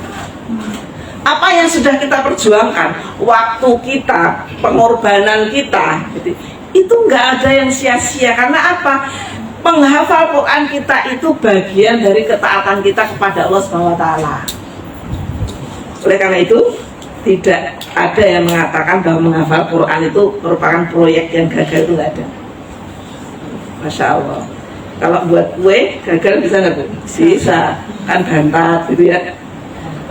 Apa yang sudah kita perjuangkan, waktu kita, pengorbanan kita, gitu, itu nggak ada yang sia-sia. Karena apa? Menghafal Quran kita itu bagian dari ketaatan kita kepada Allah SWT. Oleh karena itu, tidak ada yang mengatakan bahwa menghafal Quran itu merupakan proyek yang gagal, itu nggak ada. Masya Allah. Kalau buat kue gagal bisa nggak Bu? Bisa, kan bantat gitu ya.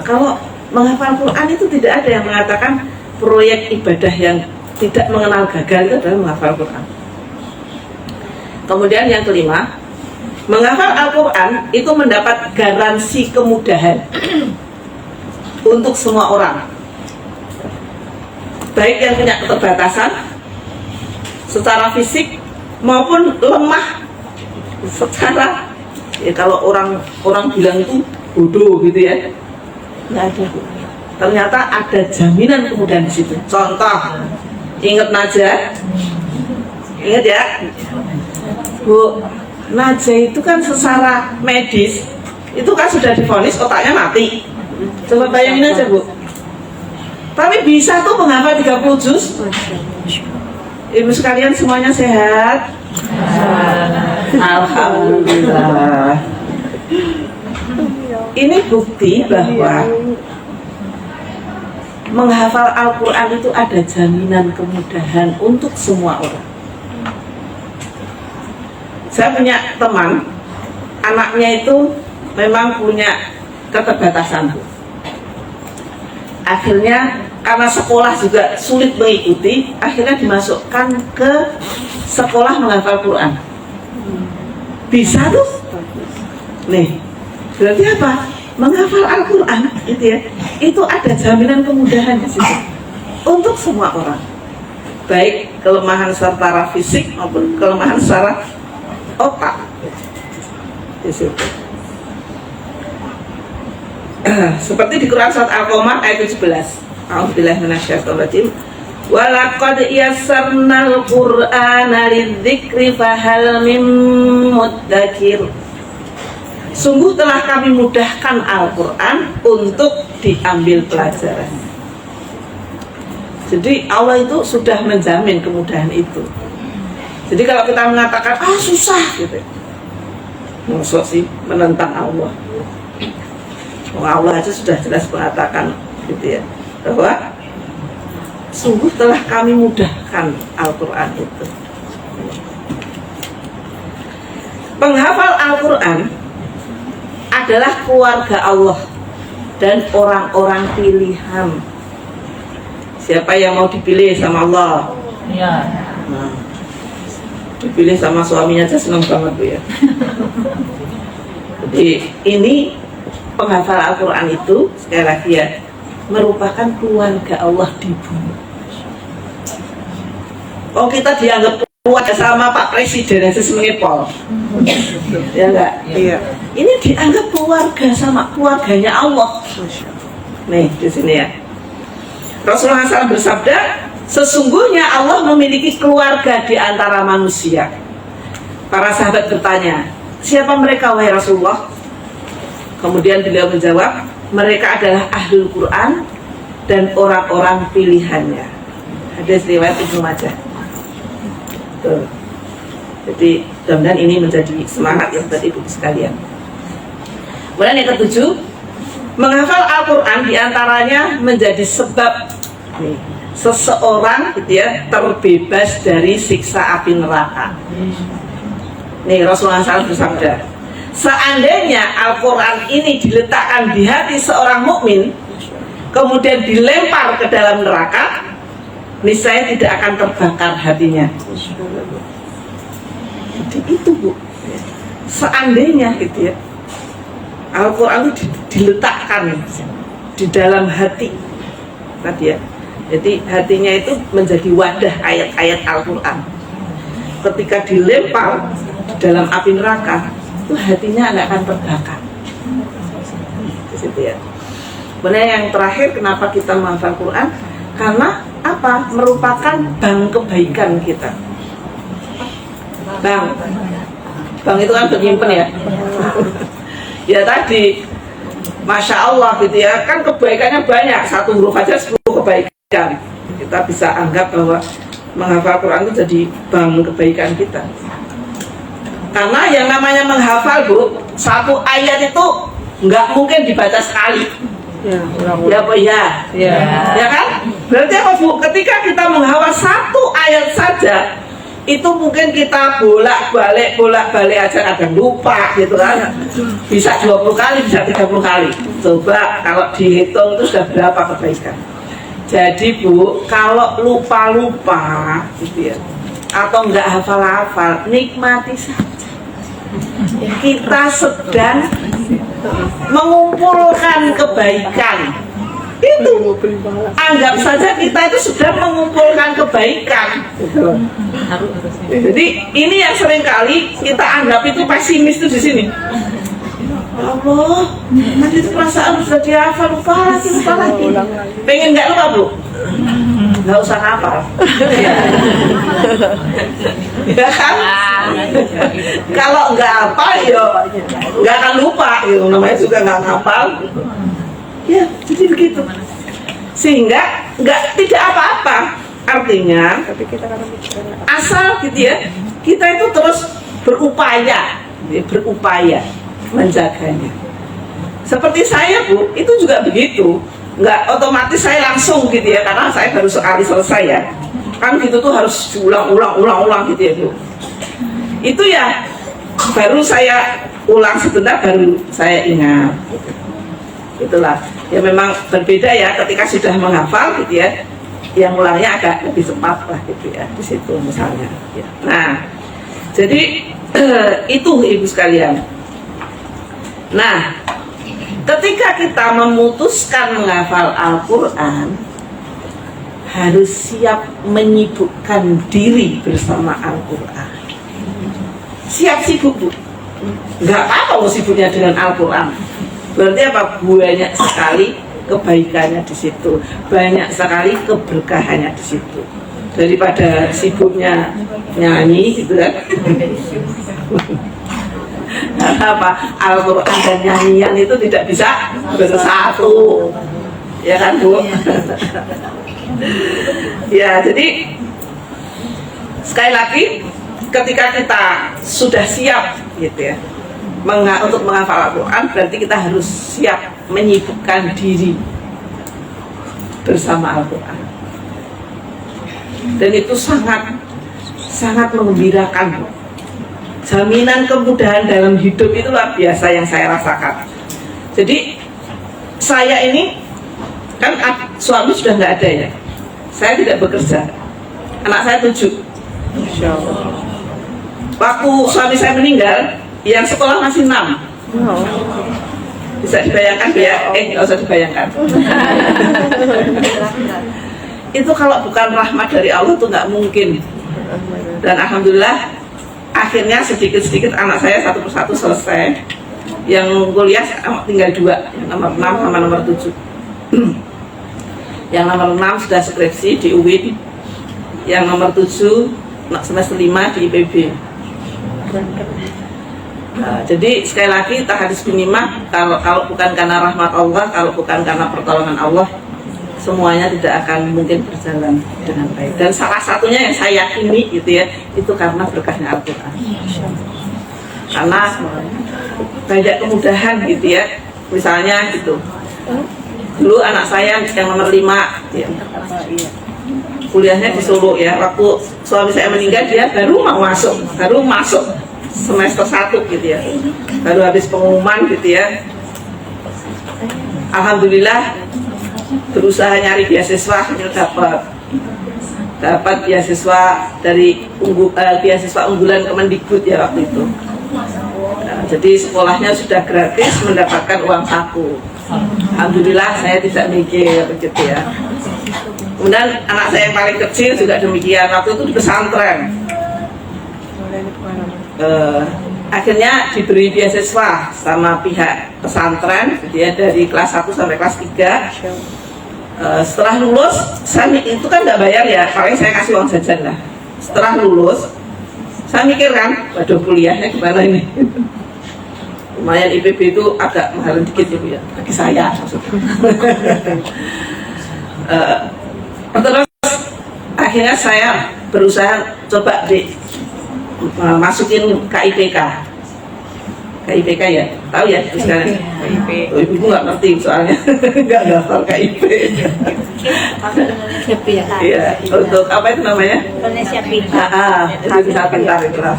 Kalau menghafal Quran itu tidak ada yang mengatakan proyek ibadah yang tidak mengenal gagal itu adalah menghafal Quran. Kemudian yang kelima, menghafal Al-Quran itu mendapat garansi kemudahan untuk semua orang, baik yang punya keterbatasan secara fisik maupun lemah secara, ya kalau orang bilang itu bodoh gitu ya, nggak ada. Ternyata ada jaminan kemudahan di situ. Contoh, ingat Najah, ingat ya Bu, Najah itu kan secara medis itu kan sudah divonis otaknya mati. Coba bayangin aja Bu, tapi bisa tuh menghafal 30 juz. Ibu sekalian semuanya sehat? Alhamdulillah. Ini bukti bahwa menghafal Al-Quran itu ada jaminan kemudahan untuk semua orang. Saya punya teman, anaknya itu memang punya keterbatasan. akhirnya karena sekolah juga sulit mengikuti, akhirnya dimasukkan ke sekolah menghafal Quran. Bisa tuh. Nih, berarti apa? Menghafal Al-Quran gitu ya, itu ada jaminan kemudahan di situ untuk semua orang, baik kelemahan secara fisik maupun kelemahan secara otak di situ. Seperti di Quran surat Al-Qamar ayat 17. A'udzubillahi minasyaitonir rajim. Walaqad yassarnal Qur'ana lidzikri fahal mim muddakir. Sungguh telah kami mudahkan Al-Quran untuk diambil pelajaran. Jadi Allah itu sudah menjamin kemudahan itu. Jadi kalau kita mengatakan susah gitu, maksud sih menentang Allah. Allah aja sudah jelas mengatakan gitu ya, bahwa sungguh telah kami mudahkan Al-Quran itu. Penghafal Al-Quran adalah keluarga Allah dan orang-orang pilihan. Siapa yang mau dipilih sama Allah? Ya. Nah, dipilih sama suaminya aja senang banget Bu ya. Jadi ini penghafal Al-Quran itu sekali lagi ya, merupakan keluarga Allah di bumi. Oh, kita dianggap kuat sama Pak Presiden aja sebagai Pol, ya enggak? Iya. Ini dianggap keluarga sama keluarganya Allah. Nih di sini ya. Rasulullah SAW bersabda, sesungguhnya Allah memiliki keluarga di antara manusia. Para sahabat bertanya, siapa mereka wahai Rasulullah? Kemudian beliau menjawab, mereka adalah ahlul Quran dan orang-orang pilihannya. Hadis riwayat Ibnu Majah. Tuh. Jadi mudah-mudahan ini menjadi semangat ya buat ibu sekalian. Kemudian yang ketujuh, menghafal Al-Quran diantaranya menjadi sebab seseorang gitu ya, terbebas dari siksa api neraka. Nih Rasulullah SAW bersabda, seandainya Al-Quran ini diletakkan di hati seorang mukmin, kemudian dilempar ke dalam neraka, niscaya tidak akan terbakar hatinya. Jadi itu Bu, seandainya gitu ya, Al-Quran itu diletakkan di dalam hati tadi ya, jadi hatinya itu menjadi wadah ayat-ayat Al-Quran. Ketika dilempar di dalam api neraka, itu hatinya nggak akan terbakar. Di situ ya. Benar yang terakhir, kenapa kita menghafal Quran? Karena apa? Merupakan bank kebaikan kita. Bank itu kan penyimpan ya. Ya tadi, Masya Allah gitu ya, kan kebaikannya banyak, satu huruf aja 10 kebaikan. Kita bisa anggap bahwa menghafal Quran itu jadi bank kebaikan kita. Karena yang namanya menghafal Bu, satu ayat itu nggak mungkin dibaca sekali. Ya Bu ya. Ya kan? Berarti apa Bu? Ketika kita menghafal satu ayat saja, itu mungkin kita bolak-balik aja kadang lupa gitu kan. Bisa 20 kali, bisa 30 kali. Coba kalau dihitung itu sudah berapa kebaikan. Jadi Bu, kalau lupa-lupa gitu ya, atau enggak hafal-hafal, nikmati saja. Kita sedang mengumpulkan kebaikan. Itu anggap saja kita itu sedang mengumpulkan kebaikan. Jadi ini yang sering kali kita anggap itu pesimis itu di sini. Allah, nanti perasaan sudah dihafal, lupa lagi. Pengen nggak lupa Bu? Nggak usah hafal. Ya kan? Kalau nggak hafal ya nggak akan lupa. Ya, namanya juga nggak hafal. Ya, jadi begitu. Sehingga tidak apa-apa. Artinya, asal gitu ya, kita itu terus berupaya menjaganya. Seperti saya Bu, itu juga begitu. Nggak otomatis saya langsung gitu ya, karena saya baru sekali selesai ya. Kan gitu tuh harus ulang gitu ya Bu. Itu ya, baru saya ulang sebentar baru saya ingat. itulah ya, memang berbeda ya ketika sudah menghafal gitu ya, yang ulangnya agak lebih cepat lah gitu ya di situ misalnya ya. Nah jadi itu ibu sekalian. Nah ketika kita memutuskan menghafal Al-Quran, harus siap menyibukkan diri bersama Al-Quran. Siap sibuk, Bu. Nggak apa-apa mau sibuknya dengan Al-Quran. Berarti apa? Banyak sekali kebaikannya di situ, banyak sekali keberkahannya di situ. Daripada sibuknya nyanyi gitu kan. Karena apa? Al-Quran dan nyanyian itu tidak bisa bersatu, ya kan Bu? Ya, jadi sekali lagi ketika kita sudah siap gitu ya untuk menghafal Al-Quran, berarti kita harus siap menyibukkan diri bersama Al-Quran. Dan itu sangat mengembirakan. Jaminan kemudahan dalam hidup itu luar biasa yang saya rasakan. Jadi saya ini kan suami sudah nggak ada ya, saya tidak bekerja, anak saya 7. Waktu suami saya meninggal, yang sekolah masih 6. Bisa dibayangkan ya? Nggak usah dibayangkan. Itu kalau bukan rahmat dari Allah tuh nggak mungkin. Dan alhamdulillah akhirnya sedikit-sedikit anak saya satu persatu selesai. Yang kuliah tinggal 2, yang nomor 6 sama nomor 7. Yang nomor 6 sudah skripsi di UIN, yang nomor 7 semester 5 di IPB. Nah, jadi sekali lagi tahadus binimah, kalau bukan karena rahmat Allah, kalau bukan karena pertolongan Allah, semuanya tidak akan mungkin berjalan dengan baik. Dan salah satunya yang saya yakini gitu ya, itu karena berkahnya Al-Quran. Karena banyak kemudahan gitu ya, misalnya gitu. Dulu anak saya yang nomor 5 ya, kuliahnya di Solo ya. Waktu suami saya meninggal, dia baru masuk semester 1 gitu ya, baru habis pengumuman gitu ya. Alhamdulillah berusaha nyari beasiswa, dapat beasiswa dari beasiswa unggulan Kemendikbud ya waktu itu. Nah, jadi sekolahnya sudah gratis, mendapatkan uang saku. Alhamdulillah saya tidak mikir begitu ya. Kemudian anak saya yang paling kecil juga demikian, waktu itu di pesantren. Akhirnya diberi beasiswa sama pihak pesantren, dia dari kelas 1 sampai kelas 3. Setelah lulus, saya itu kan nggak bayar ya, paling saya kasih uang jajan lah. Setelah lulus, saya mikir kan, waduh kuliahnya gimana ini? Lumayan IPB itu agak mahal dikit ya, bagi saya maksudnya. Terus akhirnya saya berusaha coba masukin KIPK ya, tahu ya sekarang. KIP. Ibu nggak ngerti soalnya, nggak daftar KIP. Iya, untuk apa itu namanya? Indonesia Pintar. Itu bisa pintar itu lah.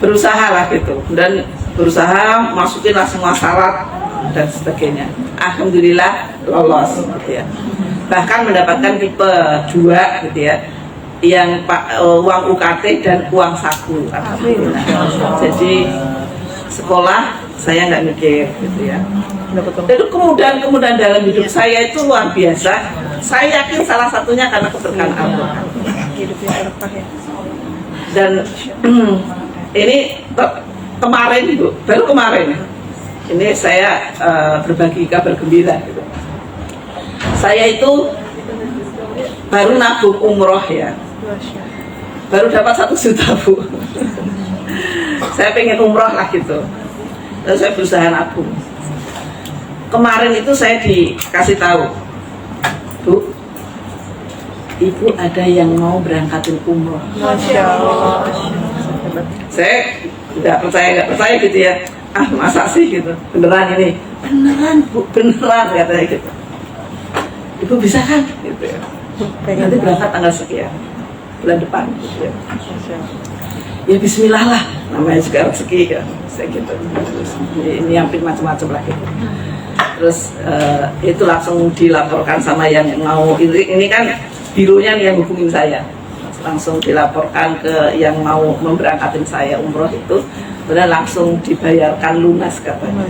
Berusaha lah gitu, dan berusaha masukin lah semua syarat dan sebagainya. Alhamdulillah lolos gitu ya. Bahkan mendapatkan tipe 2 gitu ya, yang uang UKT dan uang saku. Alhamdulillah. Jadi sekolah saya nggak mikir gitu ya. Itu kemudahan dalam hidup saya itu luar biasa. Saya yakin salah satunya karena keberkahan Allah. Dan ini kemarin Bu, baru kemarin ini saya berbagi kabar gembira gitu. Saya itu baru nabung umroh ya, baru dapat 1 juta Bu. Saya pengen umroh lah gitu, dan saya berusaha nabung. Kemarin itu saya dikasih tahu, Bu, Ibu ada yang mau berangkatin umroh. Masya Allah. Saya nggak percaya gitu ya. Ah masa sih gitu, beneran ini? Beneran Bu, beneran katanya gitu. Ibu bisa kan? Gitu ya. Nanti berangkat tanggal sekian, bulan depan gitu ya. ya Bismillah lah, namanya juga rezeki kan, saya gitu. Terus nyiapin macam-macam lagi. Terus itu langsung dilaporkan sama yang mau, ini kan bironya nih yang hubungin saya, langsung dilaporkan ke yang mau memberangkatin saya umroh itu, kemudian langsung dibayarkan lunas katanya.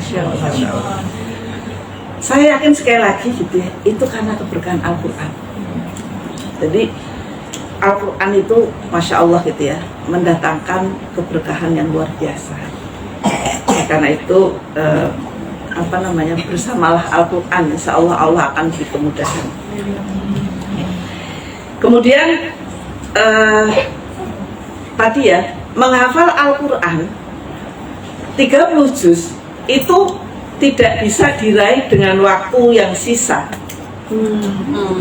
Saya yakin sekali lagi gitu ya, itu karena keberkahan Al-Quran. Jadi Al-Quran itu Masya Allah gitu ya, mendatangkan keberkahan yang luar biasa. Karena itu bersamalah Al-Quran, insya Allah Allah akan beri kemudahan. Kemudian tadi ya, menghafal Al-Quran 30 juz itu tidak bisa diraih dengan waktu yang sisa,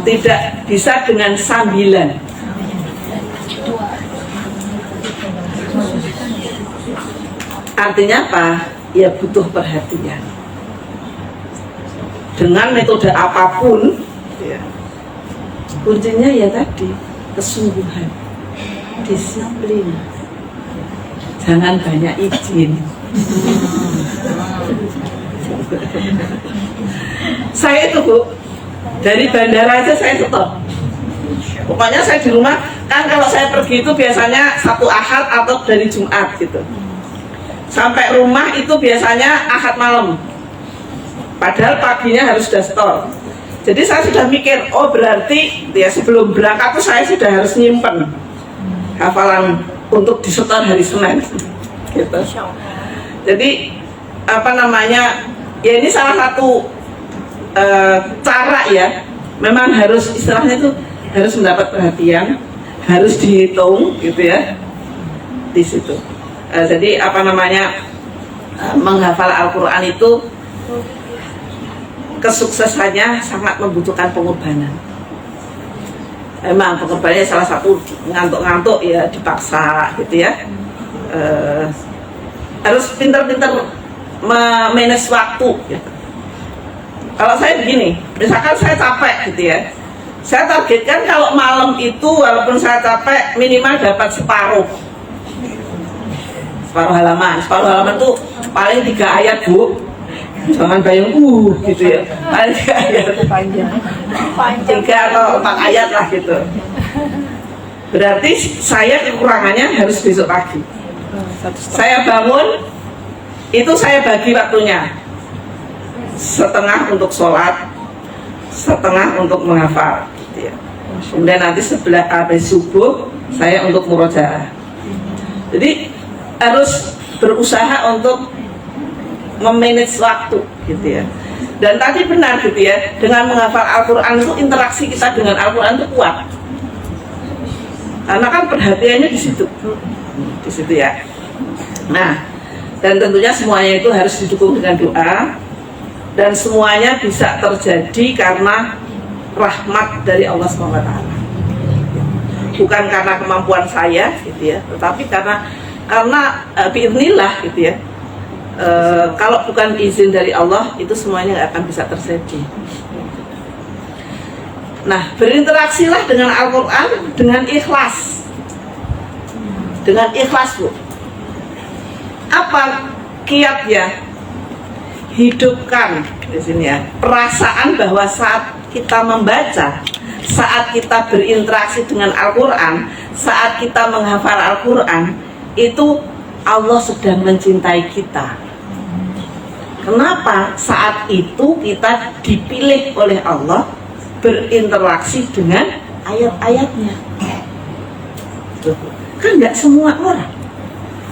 tidak bisa dengan sambilan. Artinya apa? Ya butuh perhatian. Dengan metode apapun, ya, kuncinya ya tadi kesungguhan, disiplin, jangan banyak izin. Saya itu Bu, dari bandara aja saya stop. Pokoknya saya di rumah, kan kalau saya pergi itu biasanya Sabtu Ahad atau dari Jumat gitu. Sampai rumah itu biasanya Ahad malam. Padahal paginya harus sudah store. Jadi saya sudah mikir, oh berarti ya sebelum berangkat tuh saya sudah harus nyimpen hafalan untuk disetor hari Senin. Gitu. Jadi ya ini salah satu cara ya. Memang harus istilahnya itu harus mendapat perhatian, harus dihitung gitu ya di situ. Jadi menghafal Al-Quran itu kesuksesannya sangat membutuhkan pengorbanan. Emang pengorbanannya salah satu ngantuk-ngantuk ya dipaksa gitu ya. Harus pintar-pintar manage waktu gitu. Kalau saya begini, misalkan saya capek gitu ya, saya targetkan kalau malam itu walaupun saya capek minimal dapat separuh halaman tuh paling 3 ayat Bu, jangan bayang gitu ya, paling 3 ayat, 3 atau 4 ayat lah gitu. Berarti saya kekurangannya harus besok pagi. Saya bangun itu saya bagi waktunya, setengah untuk sholat, setengah untuk menghafal gitu ya. Kemudian nanti sebelah habis subuh saya untuk murojaah. Jadi harus berusaha untuk memanage waktu gitu ya. Dan tadi benar gitu ya, dengan menghafal Al-Quran itu interaksi kita dengan Al-Quran itu kuat. Karena kan perhatiannya di situ ya. Nah, dan tentunya semuanya itu harus didukung dengan doa, dan semuanya bisa terjadi karena rahmat dari Allah SWT. Bukan karena kemampuan saya gitu ya, tetapi karena biiznillah gitu ya. Kalau bukan izin dari Allah, itu semuanya nggak akan bisa terjadi. Nah, berinteraksilah dengan Al-Quran dengan ikhlas. Dengan ikhlas Bu. Apa kiatnya? Hidupkan di sini ya perasaan bahwa saat kita membaca, saat kita berinteraksi dengan Al-Quran, saat kita menghafal Al-Quran, itu Allah sedang mencintai kita. Kenapa? Saat itu kita dipilih oleh Allah berinteraksi dengan ayat-ayatnya. Kan nggak semua orang.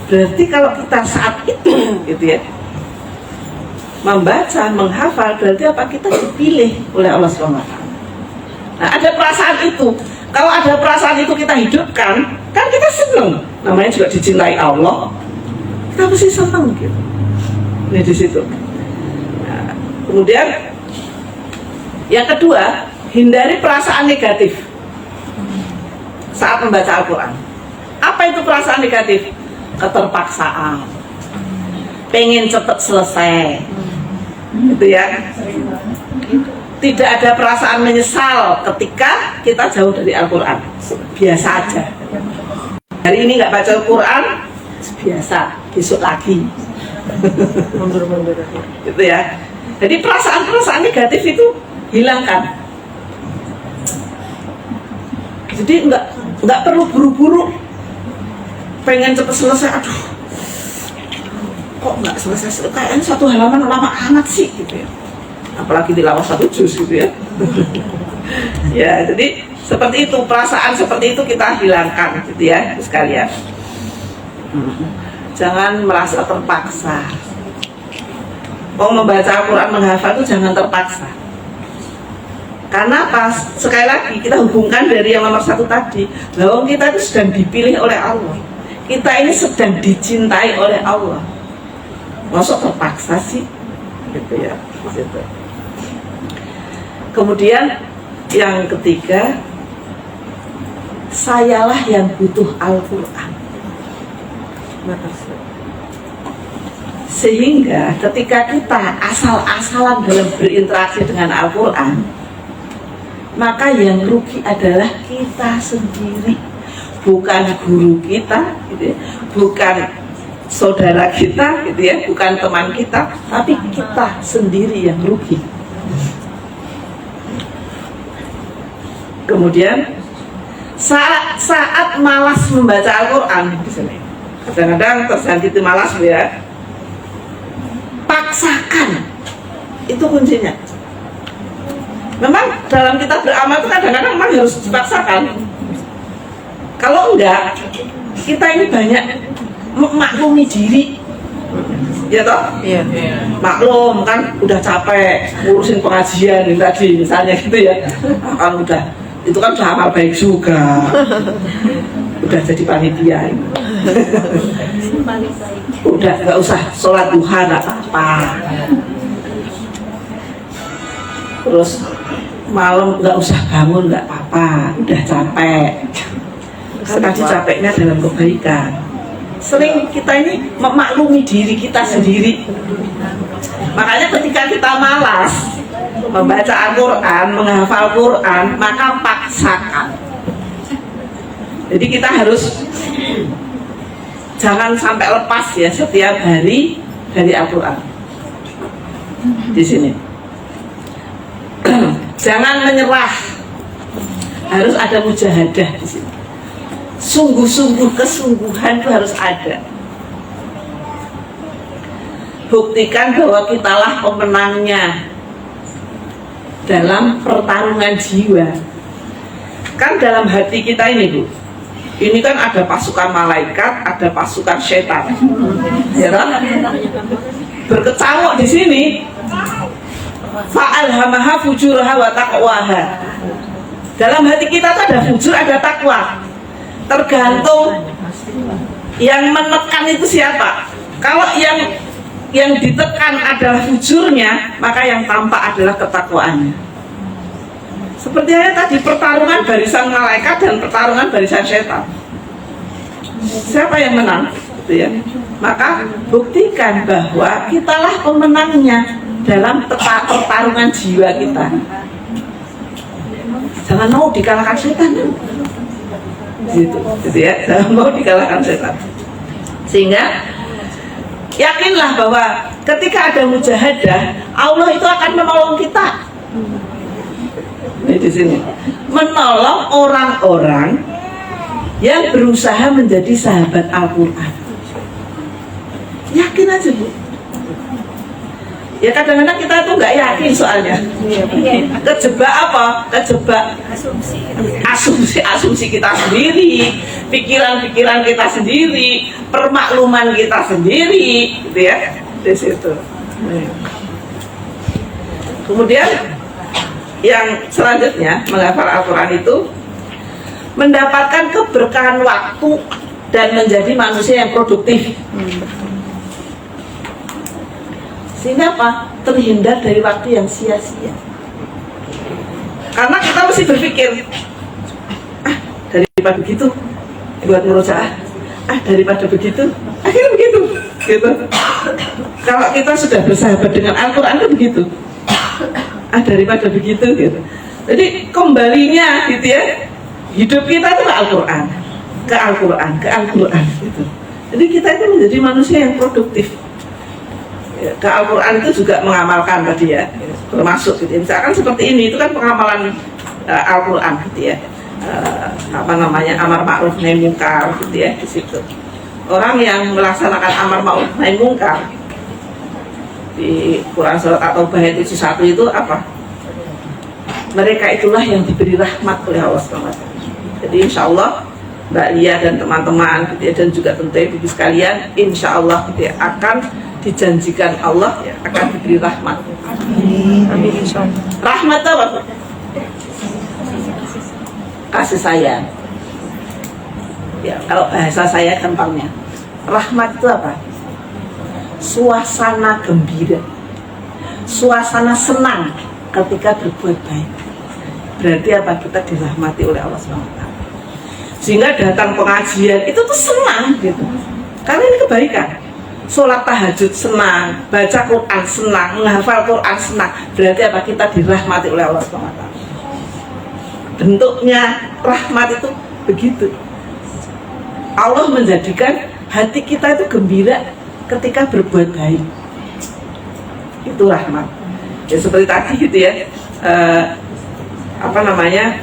Berarti kalau kita saat itu gitu ya membaca, menghafal, berarti apa? Kita dipilih oleh Allah SWT. Nah, ada perasaan itu. Kalau ada perasaan itu kita hidupkan, kan kita senang. Namanya juga dicintai Allah. Kita pasti senang gitu. Ini di situ. Nah, kemudian yang kedua, hindari perasaan negatif saat membaca Al-Quran. Apa itu perasaan negatif? Keterpaksaan, pengen cepat selesai, gitu ya. Tidak ada perasaan menyesal ketika kita jauh dari Al-Quran. Biasa aja. Hari ini nggak baca Al-Quran, biasa, besok lagi. Mundur-mundur. Gitu ya. Jadi perasaan-perasaan negatif itu hilangkan. Jadi nggak perlu buru-buru pengen cepat selesai. Aduh, kok nggak selesai? Kayaknya satu halaman lama amat sih gitu ya. Apalagi tilawah satu juz gitu ya. Ya, jadi seperti itu, perasaan seperti itu kita hilangkan gitu ya sekalian. Jangan merasa terpaksa. Mau membaca Al-Quran, menghafal itu jangan terpaksa. Karena pas sekali lagi kita hubungkan dari yang nomor 1 tadi, bahwa kita itu sedang dipilih oleh Allah. Kita ini sedang dicintai oleh Allah. Masuk terpaksa sih, gitu ya. Gitu. Kemudian yang ketiga, sayalah yang butuh Al-Quran. Sehingga ketika kita asal-asalan dalam berinteraksi dengan Al-Quran, maka yang rugi adalah kita sendiri, bukan guru kita, gitu ya, bukan saudara kita, gitu ya, bukan teman kita, tapi kita sendiri yang rugi. Kemudian saat malas membaca Al-Quran, kadang-kadang tersakiti malas ya, paksakan, itu kuncinya. Memang dalam kita beramal itu kadang-kadang memang harus dipaksakan. Kalau enggak, kita ini banyak maklumi diri, ya toh? Iya. Maklum kan udah capek ngurusin pengajian tadi misalnya gitu ya, kan udah itu kan udah amal baik juga, udah jadi panitia, udah nggak usah sholat duha nggak apa-apa, terus malam nggak usah bangun nggak apa-apa, udah capek. Tadi capeknya dalam kebaikan. Sering kita ini memaklumi diri kita sendiri. Makanya ketika kita malas membaca Al-Quran, menghafal Al-Quran, maka paksakan. Jadi kita harus jangan sampai lepas ya setiap hari dari Al-Quran. Di sini. Jangan menyerah. Harus ada mujahadah di sini. Sungguh-sungguh, kesungguhan itu harus ada. Buktikan bahwa kitalah pemenangnya dalam pertarungan jiwa. Kan dalam hati kita ini Bu, ini kan ada pasukan malaikat, ada pasukan setan, ya kan? Berkecamuk di sini. Fa'alhamaha fujuraha wa taqwaha. Dalam hati kita tuh ada fujur, ada takwa. Tergantung yang menekan itu siapa. Kalau yang ditekan adalah fujurnya, maka yang tampak adalah ketakwaannya. Seperti tadi pertarungan barisan malaikat dan pertarungan barisan setan. Siapa yang menang? Gitu ya. Maka buktikan bahwa kitalah pemenangnya dalam pertarungan jiwa kita. Jangan mau dikalahkan setan. Gitu ya, jangan mau dikalahkan setan. Sehingga yakinlah bahwa ketika ada mujahadah, Allah itu akan menolong kita. Ini di sini, menolong orang-orang yang berusaha menjadi sahabat Al-Quran. Yakin aja Bu. Ya kadang-kadang kita tuh nggak yakin soalnya. Kejebak apa? Kejebak asumsi kita sendiri, pikiran-pikiran kita sendiri, permakluman kita sendiri, gitu ya. Di situ. Kemudian yang selanjutnya menghafal Al-Quran itu mendapatkan keberkahan waktu dan menjadi manusia yang produktif. Sehingga apa? Terhindar dari waktu yang sia-sia. Karena kita mesti berpikir, daripada begitu buat murojaah, daripada begitu, akhirnya begitu, gitu. Kalau kita sudah bersahabat dengan Al-Quran itu begitu, daripada begitu, gitu. Jadi kembalinya, gitu ya, hidup kita itu ke Al-Quran, ke Al-Quran, ke Al-Quran, gitu. Jadi kita itu menjadi manusia yang produktif. Ya, ke Al-Quran itu juga mengamalkan tadi ya, termasuk gitu. Misalkan seperti ini, itu kan pengamalan Al-Quran gitu ya. Apa namanya, amar ma'ruf nahi mungkar gitu ya, di situ. Orang yang melaksanakan amar ma'ruf nahi mungkar di Quran surat At-Taubah ayat 71 itu apa? Mereka itulah yang diberi rahmat oleh Allah SWT. Jadi insya Allah Mbak Lia dan teman-teman gitu ya, dan juga tentu ibu sekalian, insya Allah gitu ya, akan dijanjikan Allah ya, akan diberi rahmat. Amin insya Allah. Rahmat apa? Kasih sayang. Ya, kalau bahasa saya gampangnya, rahmat itu apa? Suasana gembira, suasana senang ketika berbuat baik. Berarti apa? Kita dirahmati oleh Allah SWT. Sehingga datang pengajian itu tuh senang gitu, karena ini kebaikan. Sholat tahajud senang, baca Quran senang, menghafal Quran senang. Berarti apa? Kita dirahmati oleh Allah SWT. Bentuknya rahmat itu begitu. Allah menjadikan hati kita itu gembira ketika berbuat baik. Itu rahmat. Ya seperti tadi gitu ya. Apa namanya?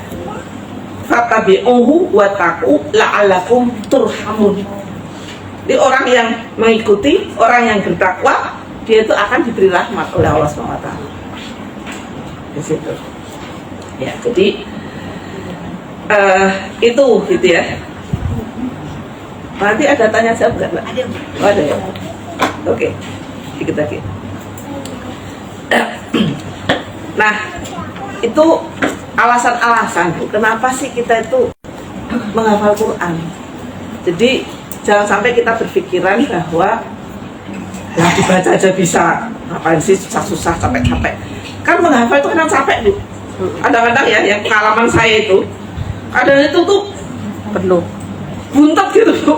Fattabi'uhu wattaqu la'allakum turhamun. Jadi orang yang mengikuti, orang yang bertakwa, dia itu akan diberi rahmat oleh Allah SWT. Di situ. Ya, jadi itu gitu ya. Nanti ada tanya jawab nggak, Mbak? Ada. Oh, ada ya. Oke, dikit lagi. Nah, itu alasan-alasan kenapa sih kita itu menghafal Quran. Jadi jangan sampai kita berpikiran bahwa ya dibaca aja bisa, ngapain sih susah-susah, capek-capek. Kan menghafal itu kan capek, Bu. Kadang-kadang ya, yang pengalaman saya itu, kadang itu tuh Perlu. buntet gitu, Bu.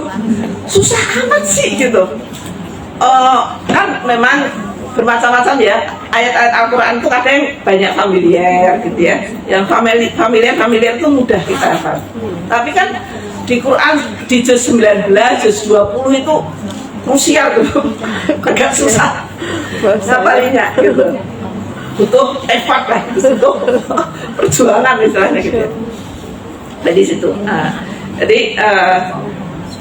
Susah amat sih gitu. Kan memang bermacam-macam ya, ayat-ayat Al-Quran itu kadang banyak familiar gitu ya. Yang familiar itu mudah kita hafal. Tapi kan di Quran di juz 19, juz 20 itu krusial gitu, agak susah ngapalinya gitu, butuh effort lah, butuh perjuangan misalnya gitu. Jadi situ.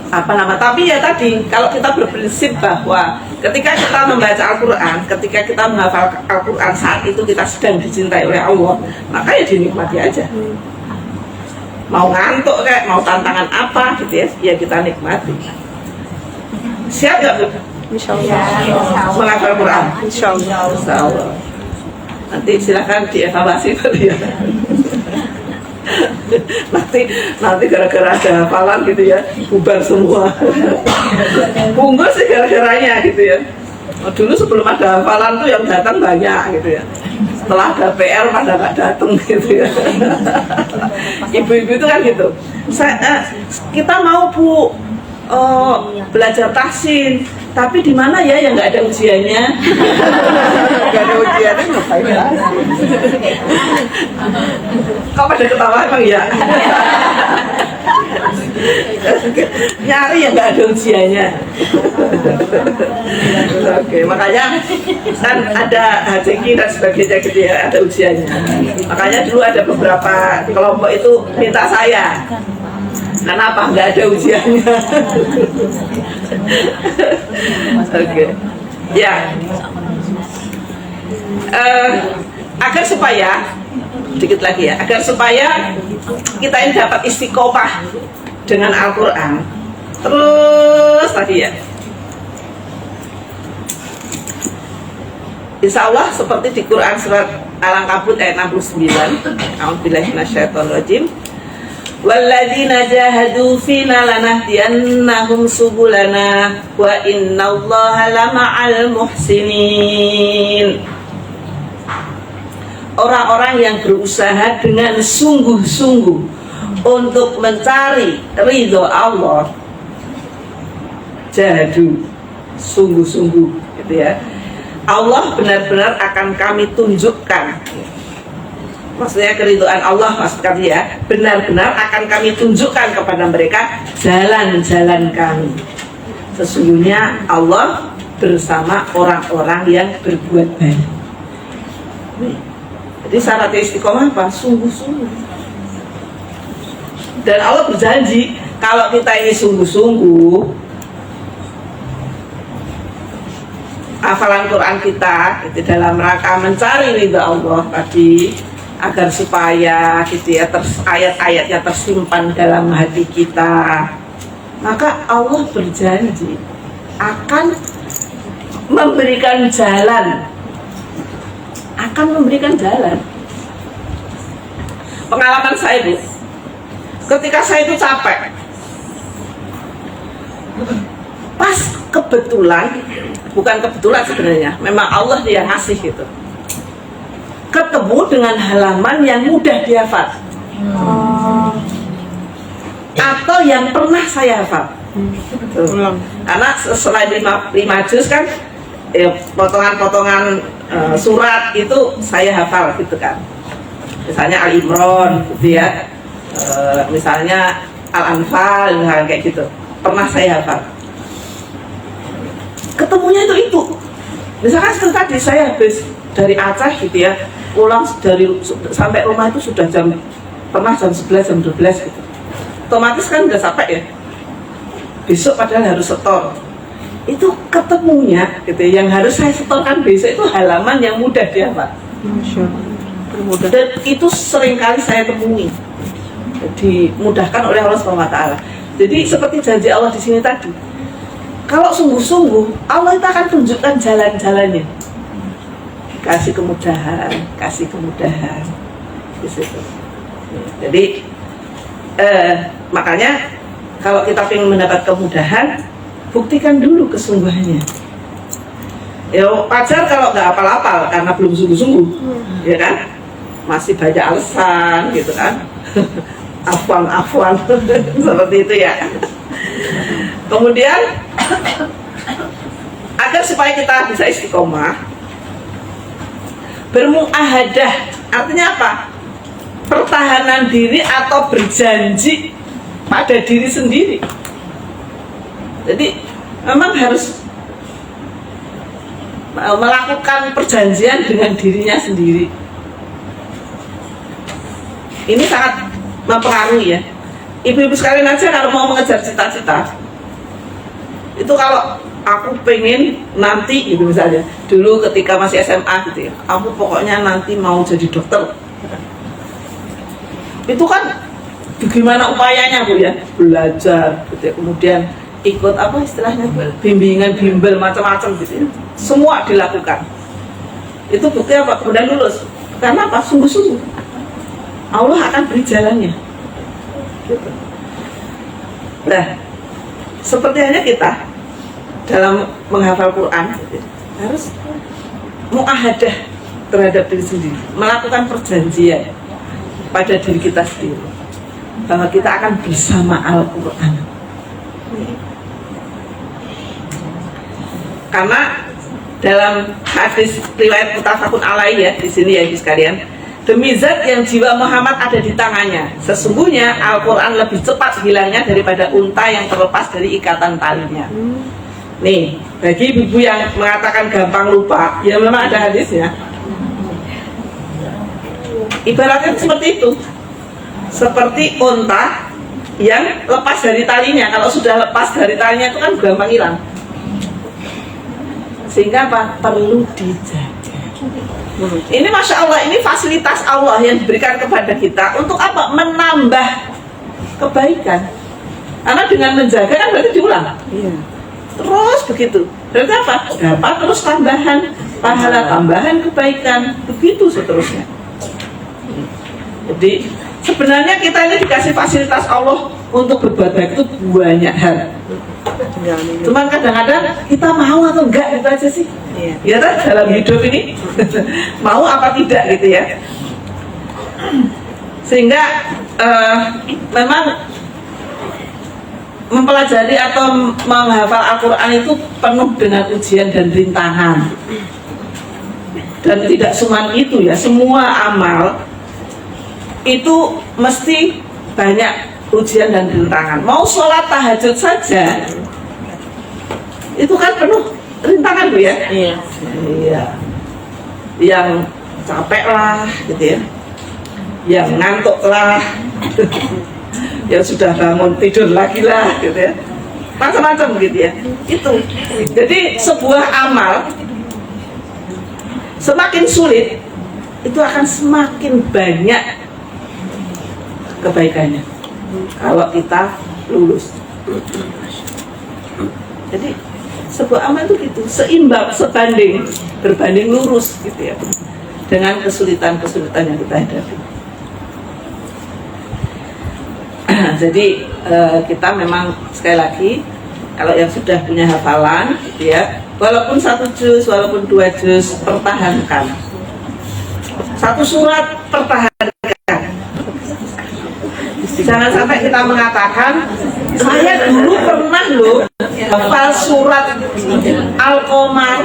Tapi ya tadi, kalau kita berprinsip bahwa ketika kita membaca Al-Quran, ketika kita menghafal Al-Quran, saat itu kita sedang dicintai oleh Allah, maka ya dinikmati aja. Mau ngantuk kayak, mau tantangan apa gitu ya, ya kita nikmati. Siap gak, Bu? Insya Allah. Menghafal Quran? Insya Allah. Insya Allah. Nanti silakan dievaluasi ya. nanti gara-gara ada hafalan gitu ya, bubar semua. Bungkus sih gara-garanya gitu ya. Dulu sebelum ada hafalan tuh yang datang banyak gitu ya. Setelah ada PR pada nggak datang gitu ya. Ibu-ibu itu kan gitu. Kita mau, Bu, belajar tahsin, tapi di mana ya yang nggak ada ujiannya? Gak ada ujiannya ngapain ya? Kok pada ketawa emang ya? Nyari yang nggak ada ujiannya. Oke, makanya kan ada HCQ dan sebagainya gitu ya, ada ujiannya. Makanya dulu ada beberapa kelompok itu minta saya, kenapa nggak ada ujiannya? Oke, ya. Agar supaya sedikit lagi ya, agar supaya kita ini dapat istiqomah dengan Al-Quran, terus tadi ya, insya Allah seperti di Quran surat Al-Ankabut ayat 69, a'udzubillahi minasyaitonirrajim, walladzina jahadu fina lanahdiyannahum subulana wa innallaha lama'al muhsinin. Orang-orang yang berusaha dengan sungguh-sungguh untuk mencari ridho Allah, jahadu, sungguh-sungguh gitu ya, Allah benar-benar akan kami tunjukkan, maksudnya keridhaan Allah, maksud kami ya, benar-benar akan kami tunjukkan kepada mereka jalan-jalan kami. Sesungguhnya Allah bersama orang-orang yang berbuat baik. Jadi syarat istiqomah apa? Sungguh-sungguh. Dan Allah berjanji kalau kita ini sungguh-sungguh, hafalan Quran kita itu dalam rangka mencari ridha Allah tadi, agar supaya gitu ya, ayat-ayatnya tersimpan dalam hati kita, maka Allah berjanji akan memberikan jalan, Pengalaman saya Bu, ketika saya itu capek, pas kebetulan, bukan kebetulan sebenarnya, memang Allah yang ngasih gitu, ketemu dengan halaman yang mudah dihafal, atau yang pernah saya hafal. Karena selain 5 juz kan, potongan-potongan surat itu saya hafal gitu kan. Misalnya Al-Imran gitu ya, misalnya Al-Anfal kayak gitu, pernah saya hafal. Ketemunya itu. Misalkan seperti tadi saya habis dari Aceh gitu ya, pulang sampai rumah itu sudah pernah jam 11, jam 12 gitu. Otomatis kan udah capek ya. Besok padahal harus setor. Itu ketemunya gitu, yang harus saya setorkan besok itu halaman yang mudah dihafal. Dan itu seringkali saya temui, dimudahkan oleh Allah SWT. Jadi seperti janji Allah di sini tadi, kalau sungguh-sungguh Allah itu akan tunjukkan jalan-jalannya, kasih kemudahan di situ. Jadi makanya kalau kita ingin mendapat kemudahan, buktikan dulu kesungguhannya. Ya wajar kalau nggak apal-apal karena belum sungguh-sungguh, ya kan? Masih banyak alasan gitu kan. Afwan seperti itu ya. Kemudian agar supaya kita bisa istiqomah, bermuahadah artinya apa? Pertahanan diri atau berjanji pada diri sendiri. Jadi memang harus melakukan perjanjian dengan dirinya sendiri. Ini sangat mempengaruhi ya. Ibu-ibu sekalian aja kalau mau mengejar cita-cita, itu kalau aku pengen nanti gitu misalnya, dulu ketika masih SMA gitu ya, aku pokoknya nanti mau jadi dokter. Itu kan bagaimana upayanya Bu ya, belajar gitu ya, kemudian ikut apa istilahnya, bimbingan bimbel macam-macam gitu ya. Semua dilakukan. Itu bukti apa? Kemudian lulus. Karena apa? Sungguh-sungguh. Allah akan beri jalannya. Gitu. Nah, seperti hanya kita dalam menghafal Quran gitu, harus muahadah terhadap diri sendiri, melakukan perjanjian pada diri kita sendiri bahwa kita akan bersama Al-Quran. Karena dalam hadis riwayat muttafaqun alaih ya, di sini ya ibu sekalian, demi zat yang jiwa Muhammad ada di tangannya, sesungguhnya Al-Quran lebih cepat hilangnya daripada unta yang terlepas dari ikatan talinya. Nih, bagi ibu yang mengatakan gampang lupa, ya memang ada hadisnya. Ibaratnya seperti itu, seperti unta yang lepas dari talinya. Kalau sudah lepas dari talinya itu kan gampang hilang. Sehingga apa? Perlu dijaga. Ini Masya Allah, ini fasilitas Allah yang diberikan kepada kita untuk apa? Menambah kebaikan. Karena dengan menjaga kan berarti diulang. Iya. Terus begitu. Berarti apa? Dapat terus tambahan pahala, tambahan kebaikan, begitu seterusnya. Jadi sebenarnya kita ini dikasih fasilitas Allah untuk berbuat baik itu banyak hal. Cuman kadang-kadang kita mau atau enggak gitu aja sih. Ya kan dalam hidup ini mau apa tidak gitu ya. Sehingga memang mempelajari atau menghafal Al-Quran itu penuh dengan ujian dan rintangan. Dan tidak cuma itu ya, semua amal itu mesti banyak ujian dan rintangan. Mau sholat tahajud saja itu kan penuh rintangan Bu ya. Iya. Iya. Yang capek lah gitu ya. Yang ngantuk lah. Yang sudah bangun tidur lagi lah gitu ya. Macam-macam gitu ya. Itu. Jadi sebuah amal semakin sulit itu akan semakin banyak kebaikannya kalau kita lulus. Jadi sebuah amal itu gitu, seimbang, sebanding, berbanding lurus gitu ya dengan kesulitan-kesulitan yang kita hadapi. Jadi kita memang sekali lagi kalau yang sudah punya hafalan gitu ya, walaupun 1 juz, walaupun 2 juz, pertahankan. 1 surat pertahankan. Jangan sampai kita mengatakan saya dulu pernah loh hafal surat Al-Qamar.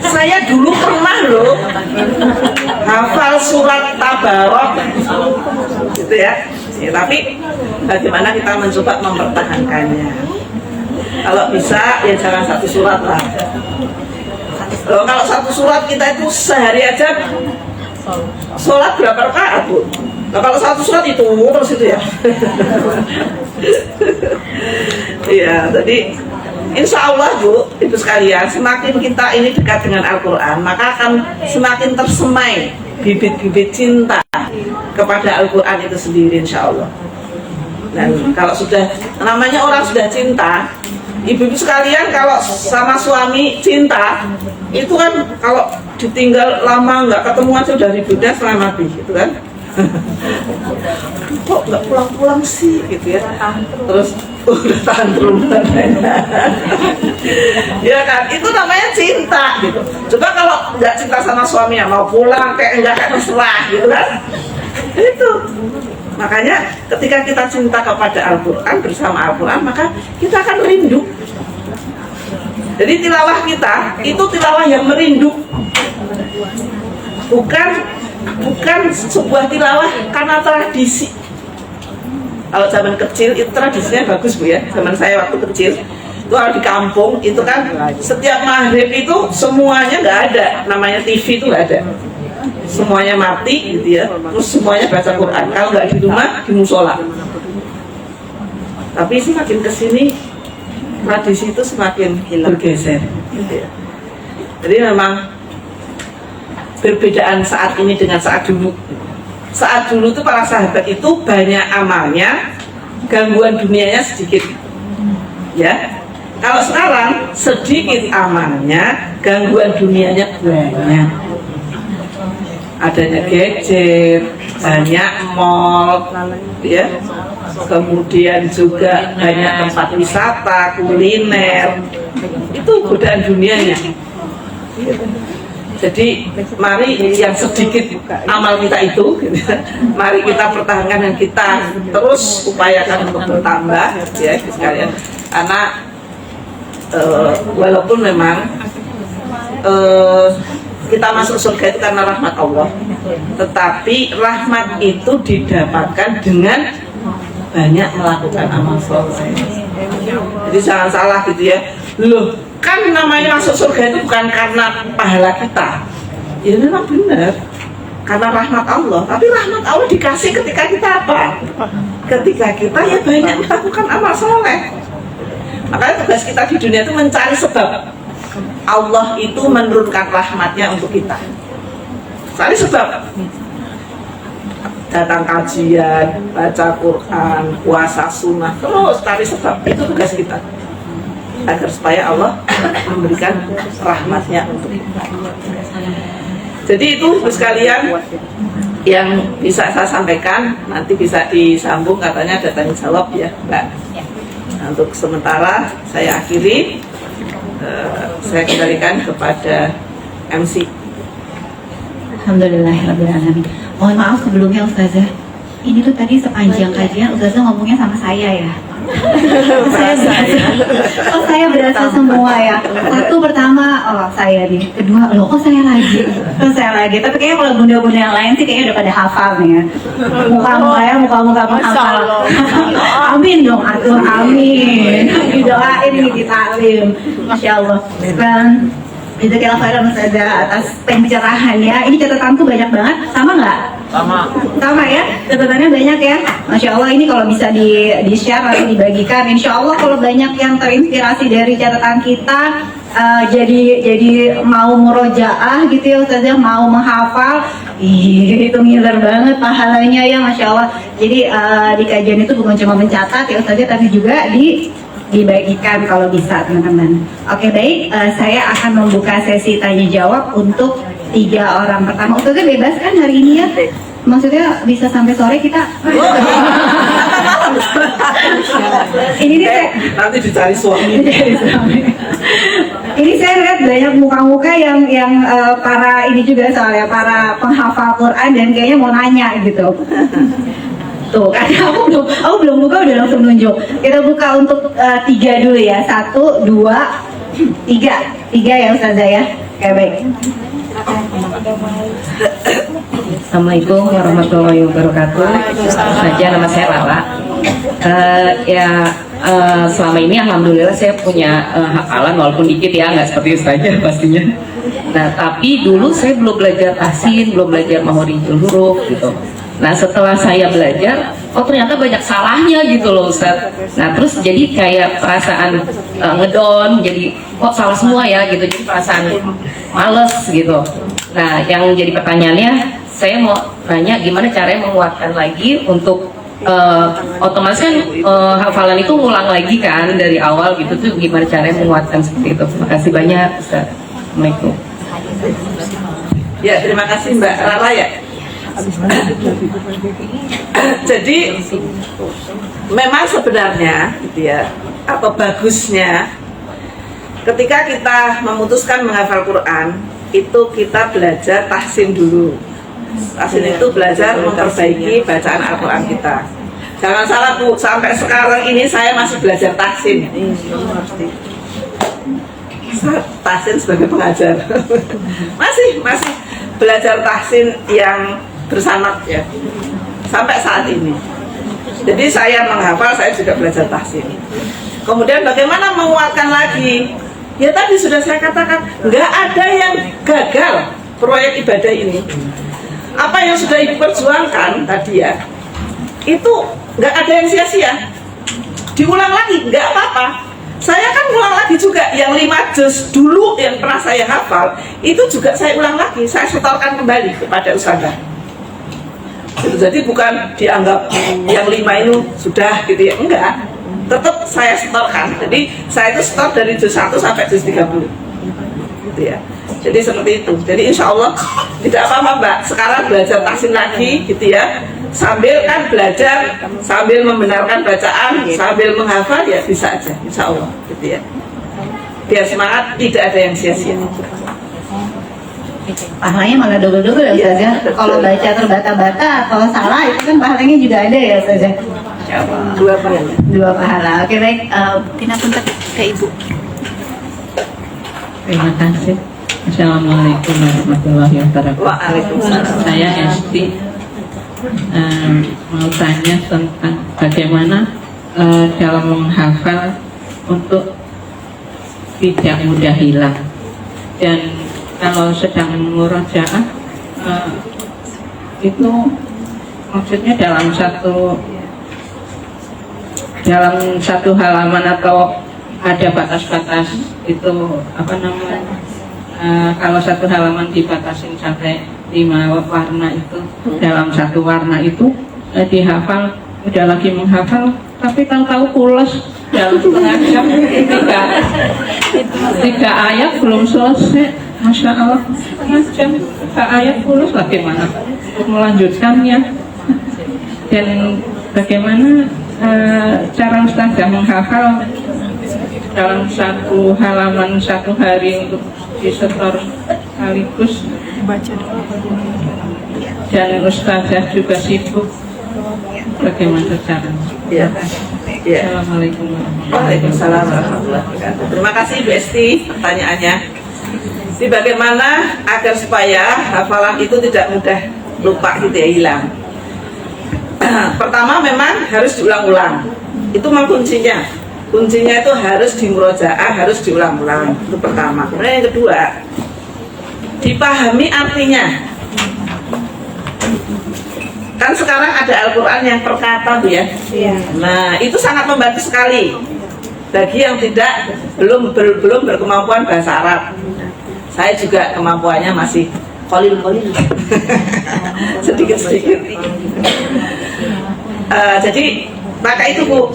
Saya dulu pernah loh hafal surat Tabarok. Gitu ya. Ya, tapi bagaimana kita mencoba mempertahankannya? Kalau bisa ya jangan 1 surat lah. Kalau 1 surat kita itu sehari aja sholat berapa rakaat Bu? Nah, kalau 1 surat itu terus itu ya. Iya, jadi insya Allah Bu, Ibu sekalian, semakin kita ini dekat dengan Al-Quran, maka akan semakin tersemai bibit-bibit cinta kepada Al-Quran itu sendiri insya Allah. Dan kalau sudah, namanya orang sudah cinta, ibu-ibu sekalian kalau sama suami cinta, itu kan kalau ditinggal lama nggak ketemuan sudah ributnya setengah mati, gitu kan? Kok nggak pulang-pulang sih, gitu ya? Terus udah tantrum, ya kan? Itu namanya cinta, gitu. Coba kalau nggak cinta sama suami ya mau pulang kayak terserah, gitu kan? Itu. Makanya ketika kita cinta kepada Al-Quran, bersama Al-Quran, maka kita akan merindu. Jadi tilawah kita itu tilawah yang merindu, bukan sebuah tilawah karena tradisi. Kalau zaman kecil itu tradisinya bagus Bu ya. Zaman saya waktu kecil itu kalau di kampung itu kan setiap maghrib itu semuanya nggak ada, namanya TV itu nggak ada, semuanya mati gitu ya. Terus semuanya baca Quran. Kalau nggak di rumah di musola. Tapi semakin kesini tradisi itu semakin bergeser gitu ya. Jadi memang perbedaan saat ini dengan saat dulu. Saat dulu tuh para sahabat itu banyak amalnya, gangguan dunianya sedikit. Ya. Kalau sekarang sedikit amalnya, gangguan dunianya banyak. Adanya gadget, banyak mall, ya. Kemudian juga banyak tempat wisata, kuliner. Itu godaan dunianya. Jadi mari yang sedikit amal kita itu, mari kita pertahankan dan kita terus upayakan untuk bertambah, ya sekalian. Karena walaupun memang kita masuk surga itu karena rahmat Allah, tetapi rahmat itu didapatkan dengan banyak melakukan amal soleh. Jadi jangan salah gitu ya. Loh, kan namanya masuk surga itu bukan karena pahala kita. Ya memang benar, karena rahmat Allah. Tapi rahmat Allah dikasih ketika kita apa? Ketika kita ya banyak melakukan amal soleh. Makanya tugas kita di dunia itu mencari sebab Allah itu menurunkan rahmatnya untuk kita. Cari sebab. Datang kajian, baca Quran, puasa sunnah, terus cari sebab. Itu tugas kita, agar supaya Allah memberikan rahmatnya untuk kita. Jadi itu sekalian yang bisa saya sampaikan. Nanti bisa disambung, katanya ada tanya jawab ya Mbak. Nah, untuk sementara saya akhiri, saya kembalikan kepada MC. Alhamdulillahirrahmanirrahim. Mohon maaf sebelumnya Ustazah, ini tuh tadi sepanjang kajian Ustazah ngomongnya sama saya ya. Saya berasa semua ya. Satu pertama, oh saya nih. Kedua, loh kok saya lagi? Tapi kayaknya kalau bunda-bunda yang lain sih kayaknya udah pada hafal nih ya. Muka-muka menghafal. Amin dong, atur amin. Didoain nih di taklim. Masya Allah. Dan itu kita khairan Ustazah atas pencerahannya. Ini catatanku banyak banget, sama nggak? Sama ya, catatannya banyak ya. Masya Allah, ini kalau bisa di-share atau dibagikan, Insya Allah kalau banyak yang terinspirasi dari catatan kita, jadi mau murojaah gitu ya Ustazah, mau menghafal, itu ngiler banget pahalanya ya Masya Allah. Jadi di kajian itu bukan cuma mencatat ya Ustazah, tapi juga dibagikan kalau bisa teman-teman. Oke baik, saya akan membuka sesi tanya jawab untuk 3 orang pertama. Ustazah bebas kan hari ini ya? Maksudnya bisa sampai sore kita? Ini nih nanti dicari suami. Ini saya lihat banyak muka-muka yang para ini juga soalnya para penghafal Quran dan kayaknya mau nanya gitu. Tuh, karena aku belum buka udah langsung nunjuk. Kita buka untuk 3 dulu ya. 1, 2, 3 ya Ustazah ya. Oke baik. Assalamualaikum warahmatullahi wabarakatuh. Saja nama saya Lala. Selama ini alhamdulillah saya punya hafalan walaupun dikit ya, nggak seperti Ustazah pastinya. Nah tapi dulu saya belum belajar tahsin, belum belajar mahorijul huruf gitu. Nah setelah saya belajar, oh ternyata banyak salahnya gitu loh Ustaz. Nah terus jadi kayak perasaan ngedon, jadi kok salah semua ya gitu, jadi perasaan males gitu. Nah yang jadi pertanyaannya, saya mau tanya gimana caranya menguatkan lagi untuk otomatis kan hafalan itu ngulang lagi kan dari awal gitu, tuh gimana caranya menguatkan seperti itu. Terima kasih banyak Ustaz. Assalamualaikum. Ya terima kasih Mbak Lala ya. Jadi memang sebenarnya gitu ya, atau bagusnya ketika kita memutuskan menghafal Quran itu kita belajar tahsin dulu. Tahsin itu belajar memperbaiki bacaan Al-Quran kita. Jangan salah Bu, sampai sekarang ini saya masih belajar tahsin. Tahsin sebagai pengajar masih belajar tahsin yang bersanad ya sampai saat ini. Jadi saya menghafal, saya juga belajar tahsin. Kemudian bagaimana menguatkan lagi? Ya tadi sudah saya katakan, nggak ada yang gagal proyek ibadah ini. Apa yang sudah Ibu perjuangkan tadi ya, itu nggak ada yang sia-sia. Diulang lagi, nggak apa-apa. Saya kan ulang lagi juga yang 5 juz dulu yang pernah saya hafal, itu juga saya ulang lagi, saya setorkan kembali kepada Ustazah. Jadi bukan dianggap yang 5 itu sudah gitu ya, enggak. Tetap saya setorkan. Jadi saya itu setor dari juz 1 sampai juz 30 gitu ya. Jadi seperti itu. Jadi insya Allah tidak apa-apa Mbak, sekarang belajar tahsin lagi gitu ya, sambil kan belajar, sambil membenarkan bacaan, sambil menghafal ya bisa aja insya Allah gitu ya. Biar semangat, tidak ada yang sia-sia. Pahalanya malah double-double ya Ustazah. Kalau baca terbata-bata atau salah itu kan pahalanya juga ada ya Ustazah. Dua pahala. Oke baik, Tina punten ke Ibu. Terima kasih. Assalamualaikum warahmatullahi wabarakatuh. Waalaikumsalam. Saya Esti. Mau tanya tentang bagaimana dalam menghafal untuk tidak mudah hilang, dan kalau sedang murojaah itu maksudnya dalam satu halaman atau ada batas-batas itu apa namanya, kalau satu halaman dibatasin sampai 5 warna itu, dalam satu warna itu dihafal, udah lagi menghafal tapi tahu-tahu pulas dalam setengah jam, 3 ayat belum selesai. Masya Allah, setengah jam 3 ayat pulas, bagaimana untuk melanjutkannya, dan bagaimana cara Ustazah menghafal dalam satu halaman 1 hari untuk disetor sekaligus, dan Ustazah juga sibuk bagaimana caranya? Ya. Ya. Assalamualaikum. Waalaikumsalam warahmatullahi wabarakatuh. Terima kasih Bu Esti pertanyaannya. Jadi bagaimana agar supaya hafalan itu tidak mudah lupa gitu ya, hilang. Pertama memang harus diulang-ulang. Itu memang kuncinya. Kuncinya itu harus dimurojaah, harus diulang-ulang. Itu pertama. Kemudian yang kedua, dipahami artinya. Kan sekarang ada Al-Quran yang perkata Bu ya. Nah itu sangat membantu sekali bagi yang belum berkemampuan bahasa Arab. Saya juga kemampuannya masih kolil sedikit. Jadi maka itu Bu.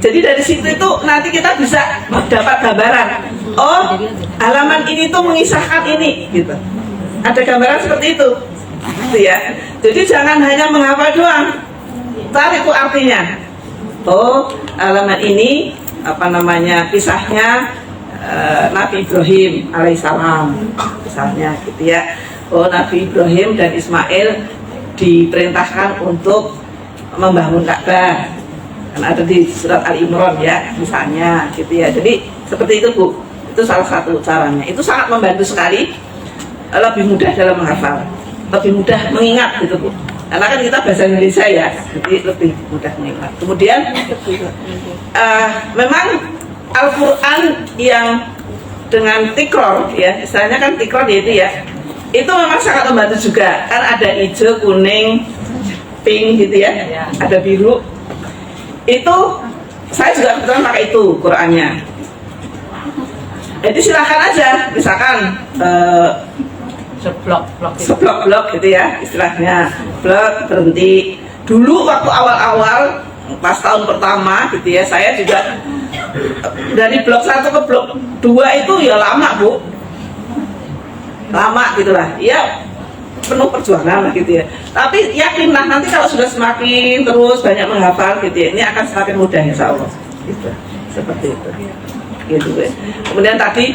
Jadi dari situ itu nanti kita bisa dapat gambaran. Oh halaman ini tuh mengisahkan ini gitu. Ada gambaran seperti itu. Gitu ya. Jadi jangan hanya menghafal doang, cari itu artinya. Oh, halaman ini kisahnya Nabi Ibrahim alaihissalam, misalnya, gitu ya. Oh, Nabi Ibrahim dan Ismail diperintahkan untuk membangun Ka'bah. Kan ada di surat Al-Imran ya, misalnya, gitu ya. Jadi seperti itu Bu. Itu salah satu caranya. Itu sangat membantu sekali, lebih mudah dalam menghafal. Lebih mudah mengingat gitu Bu, karena kan kita bahasa Indonesia ya, jadi lebih mudah mengingat. Kemudian memang Al-Quran yang dengan tikror ya, istilahnya kan tikror yaitu ya, itu memang sangat membantu juga. Kan ada hijau, kuning, pink gitu ya, ada biru. Itu saya juga kebetulan pakai itu Qurannya. Jadi silahkan aja, misalkan seblok gitu ya istilahnya, blok berhenti dulu waktu awal-awal pas tahun pertama gitu ya, saya juga dari blok 1 ke blok 2 itu ya lama Bu, lama gitulah ya, penuh perjuangan lah gitu ya. Tapi yakinlah nanti kalau sudah semakin terus banyak menghafal gitu ya, ini akan semakin mudah insya Allah gitu. Seperti itu gitu ya. Kemudian tadi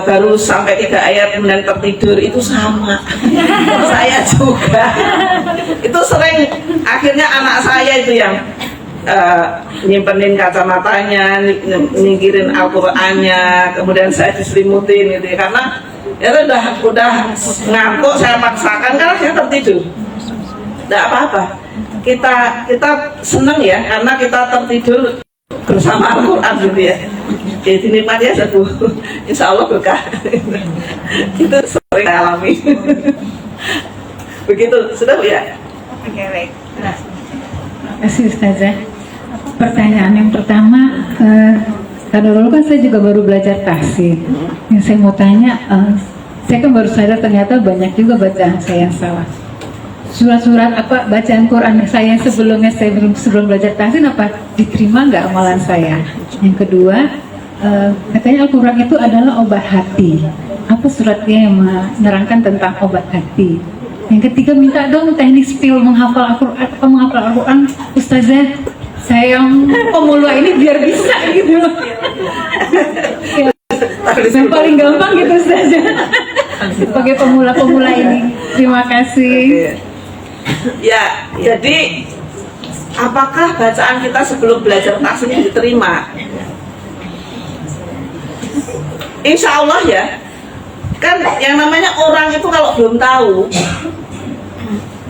baru sampai 3 ayat kemudian tertidur, itu sama saya juga. Itu sering akhirnya anak saya itu yang nyimpenin kacamatanya, nyingkirin Al-Qurannya, kemudian saya diselimutin gitu ya, karena ya udah ngantuk, saya paksakan karena dia tertidur. Tidak apa-apa, kita seneng ya karena kita tertidur bersama Al-Quran gitu ya. Jadi nikmati aja Bu, insya Allah berkah. Itu sering saya alami. Begitu, sudah Bu ya? Oke, baik. Terima kasih Ustazah. Pertanyaan yang pertama, karena dulu kan saya juga baru belajar tahsin. Yang saya mau tanya, saya kan baru sadar ternyata banyak juga bacaan saya yang salah. Surat-surat bacaan Quran saya sebelumnya, sebelum belajar tahsin diterima nggak amalan saya? Yang kedua, katanya Al-Quran itu adalah obat hati. Apa suratnya yang menerangkan tentang obat hati? Yang ketiga, minta dong teknik spill menghafal Al-Quran Ustazah. Saya yang pemula ini biar bisa gitu. Yang paling gampang gitu Ustazah. Sebagai pemula-pemula ini. Terima kasih. Ya, jadi apakah bacaan kita sebelum belajar tahsin diterima? Insya Allah ya. Kan yang namanya orang itu kalau belum tahu,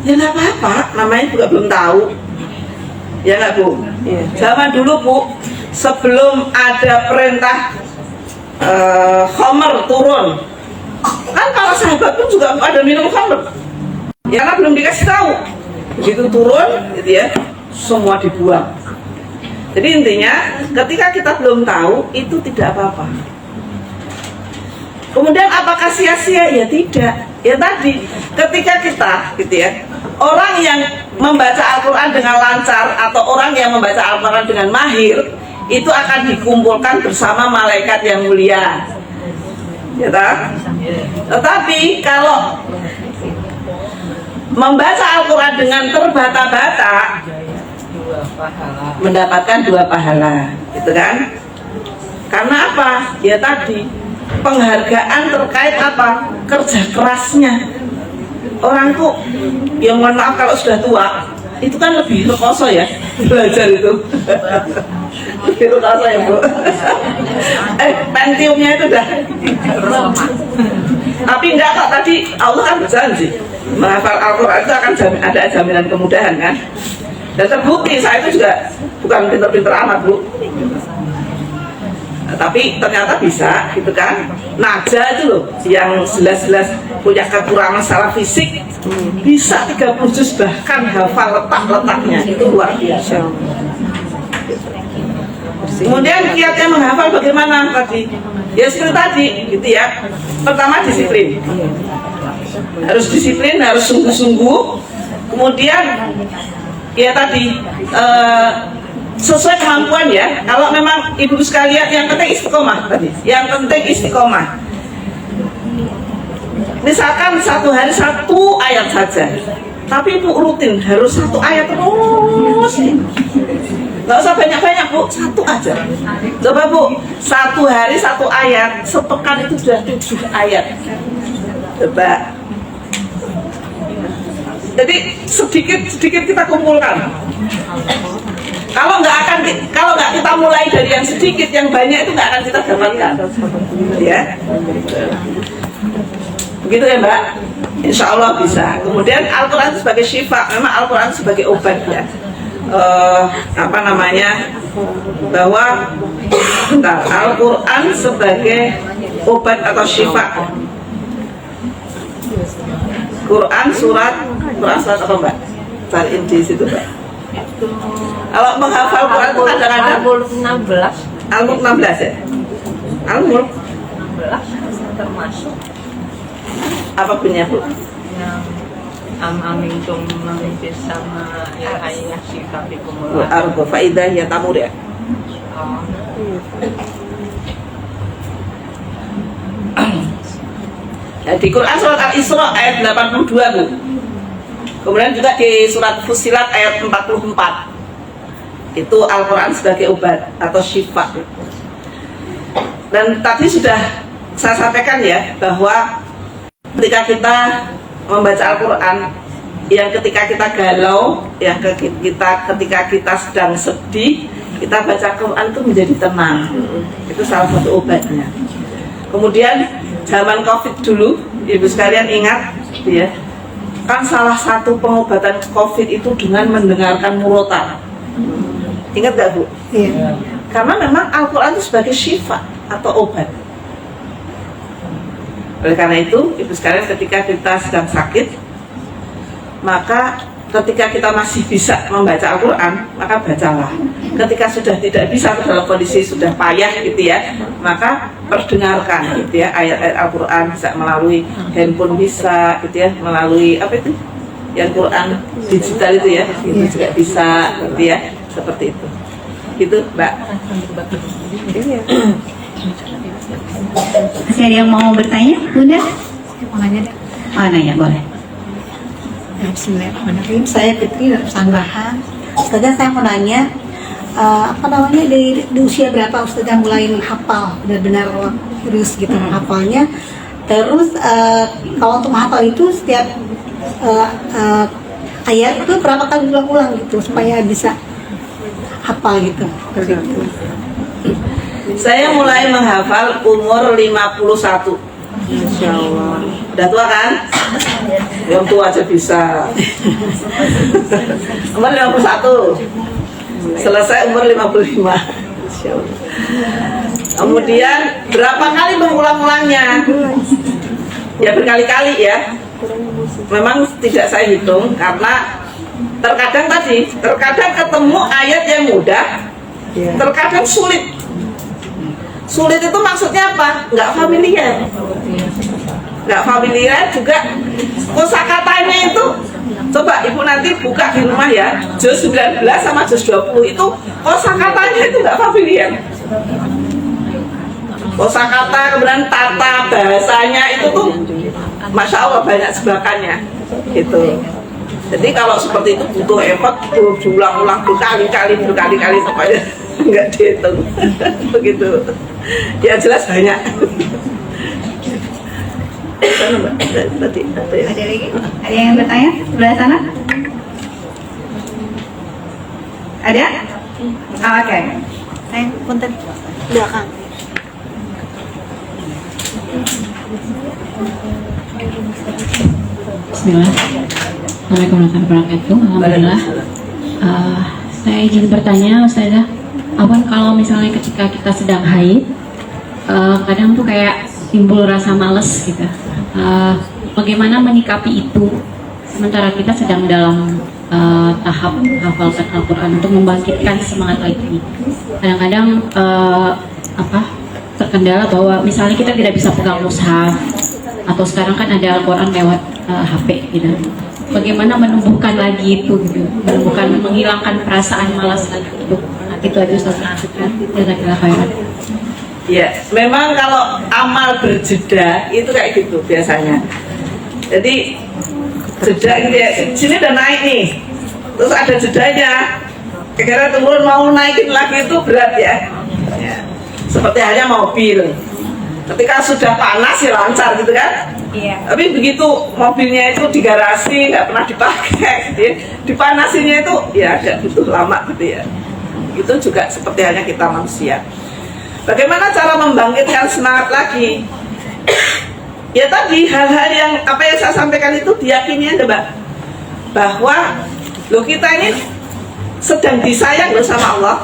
ya nggak apa-apa, namanya juga belum tahu. Ya nggak Bu? Zaman dulu Bu, sebelum ada perintah khamr turun, kan para sahabat pun juga ada minum khamr. Ya karena belum dikasih tahu. Begitu turun, gitu ya, semua dibuang. Jadi intinya, ketika kita belum tahu, itu tidak apa-apa. Kemudian apakah sia-sia? Ya tidak. Ya tadi, ketika kita, gitu ya, orang yang membaca Al-Quran dengan lancar atau orang yang membaca Al-Quran dengan mahir, itu akan dikumpulkan bersama malaikat yang mulia. Ya tak? Tetapi kalau membaca Al-Quran dengan terbata-bata, mendapatkan 2 pahala, gitu kan? Karena apa? Ya tadi, penghargaan terkait apa? Kerja kerasnya. Orang tuh, yang mohon maaf kalau sudah tua, itu kan lebih rekoso ya belajar itu. Lebih rekoso ya Bu. Pentiumnya itu udah. Tapi enggak kok, tadi Allah kan berjanji menghafal Al-Quran itu akan ada jaminan kemudahan kan. Dan terbukti saya itu juga bukan pinter-pinter amat Bu, tapi ternyata bisa gitu kan. Naja itu loh yang jelas-jelas punya kekurangan secara fisik bisa 30 juz bahkan hafal letak-letaknya, itu luar biasa. Kemudian kiatnya menghafal bagaimana tadi? Ya seperti tadi gitu ya. Pertama disiplin, harus disiplin, harus sungguh-sungguh. Kemudian ya tadi sesuai kemampuan ya. Kalau memang ibu sekalian yang penting istiqomah tadi, yang penting istiqomah. Misalkan satu hari 1 ayat saja, tapi ibu rutin harus 1 ayat terus. Nggak usah banyak-banyak Bu, 1 aja. Coba Bu, 1 hari 1 ayat, sepekan itu sudah 7 ayat. Coba. Jadi sedikit kita kumpulkan. Kalau nggak kita mulai dari yang sedikit, yang banyak itu nggak akan kita dapatkan. Ya. Begitu ya Mbak. Insya Allah bisa. Kemudian Al-Quran sebagai syifa, memang Al-Quran sebagai obat ya. Bahwa Al-Quran sebagai obat atau syifa. Quran surat apa Mbak? Cariin di situ Mbak. Kalau menghafal Quran itu kadang-kadang Al-Mulk 16 ya? Al-Mulk 16 termasuk apa punya Bu? yang amintum memimpin sama yang ayah sikapikum Argo faidah ya tamur ya. Di Quran surat Al-Isra ayat 82 Bu. Kemudian juga di surat Fussilat ayat 44. Itu Al-Quran sebagai obat atau syifa. Dan tadi sudah saya sampaikan ya, bahwa ketika kita membaca Al-Quran, yang ketika kita galau, yang ketika kita sedang sedih, kita baca Al-Quran itu menjadi tenang. Itu salah satu obatnya. Kemudian zaman COVID dulu, ibu sekalian ingat ya, kan salah satu pengobatan COVID itu dengan mendengarkan murotal. Ingat gak Bu? Iya. Karena memang Al-Quran itu sebagai syifa atau obat. Oleh karena itu, ibu sekalian, ketika kita sedang sakit, maka ketika kita masih bisa membaca Al-Quran, maka bacalah. Ketika sudah tidak bisa, dalam kondisi sudah payah gitu ya, maka perdengarkan gitu ya, ayat-ayat Al-Quran, bisa melalui handphone, bisa gitu ya, melalui apa itu, yang Quran digital itu ya, itu juga bisa gitu ya, seperti itu. Gitu Mbak. Masih ada yang mau bertanya, Bunda? Mau nanya deh. Oh, nanya boleh. Bismillahirrahmanirrahim. Saya Fitri dari Pesanggerahan. Ustazah, saya mau nanya, di usia berapa Ustazah mulai menghafal, benar-benar serius gitu menghafalnya? Terus kalau untuk menghafal itu setiap ayat itu berapa kali ulang-ulang gitu supaya bisa hafal gitu. Saya mulai menghafal umur 51. Insya Allah. Udah tua kan? Yang tua aja bisa. Umur 51. Selesai umur 55. Insya Allah. Kemudian berapa kali mengulang-ulangnya? Ya berkali-kali ya. Memang tidak saya hitung karena terkadang ketemu ayat yang mudah, terkadang sulit. Sulit itu maksudnya apa? Nggak familiar juga. Kosakatanya itu, coba ibu nanti buka di rumah ya, juz 19 sama juz 20 itu kosakatanya itu nggak familiar. Kosakata kemudian tata bahasanya itu tuh, masya Allah banyak sebakannya gitu. Jadi kalau seperti itu butuh effort, diulang-ulang berkali-kali sampai nggak dihitung. Begitu. Ya jelas banyak. Ada lagi? Ada yang bertanya? Sebelah sana? Ada? Oke. Saya punten belakang. Bismillah. Assalamualaikum warahmatullahi wabarakatuh. Alhamdulillah. Saya izin bertanya, Ustazah, apa kalau misalnya ketika kita sedang haid, kadang tuh kayak timbul rasa males gitu. Bagaimana menyikapi itu? Sementara kita sedang dalam tahap hafalkan Al-Quran untuk membangkitkan semangat lagi. Kadang-kadang terkendala bahwa misalnya kita tidak bisa pegang mushaf, atau sekarang kan ada Al-Quran lewat HP gitu. Bagaimana menumbuhkan lagi itu gitu, menghilangkan perasaan malas lagi itu. Itu aja Ustaz. Jazakallah khairan. Ya, memang kalau amal berjeda itu kayak gitu biasanya. Jadi jeda gitu ya, sini udah naik nih, terus ada jedanya, kira turun mau naikin lagi itu berat ya. Seperti halnya mobil, ketika sudah panas ya lancar gitu kan. Iya. Tapi begitu mobilnya itu di garasi nggak pernah dipakai, gitu ya, dipanasinya itu ya agak butuh lama gitu ya. Itu juga seperti halnya kita manusia. Bagaimana cara membangkitkan semangat lagi? Ya tadi hal-hal yang apa yang saya sampaikan itu diyakini aja, Mbak, bahwa loh kita ini sedang disayang loh sama Allah.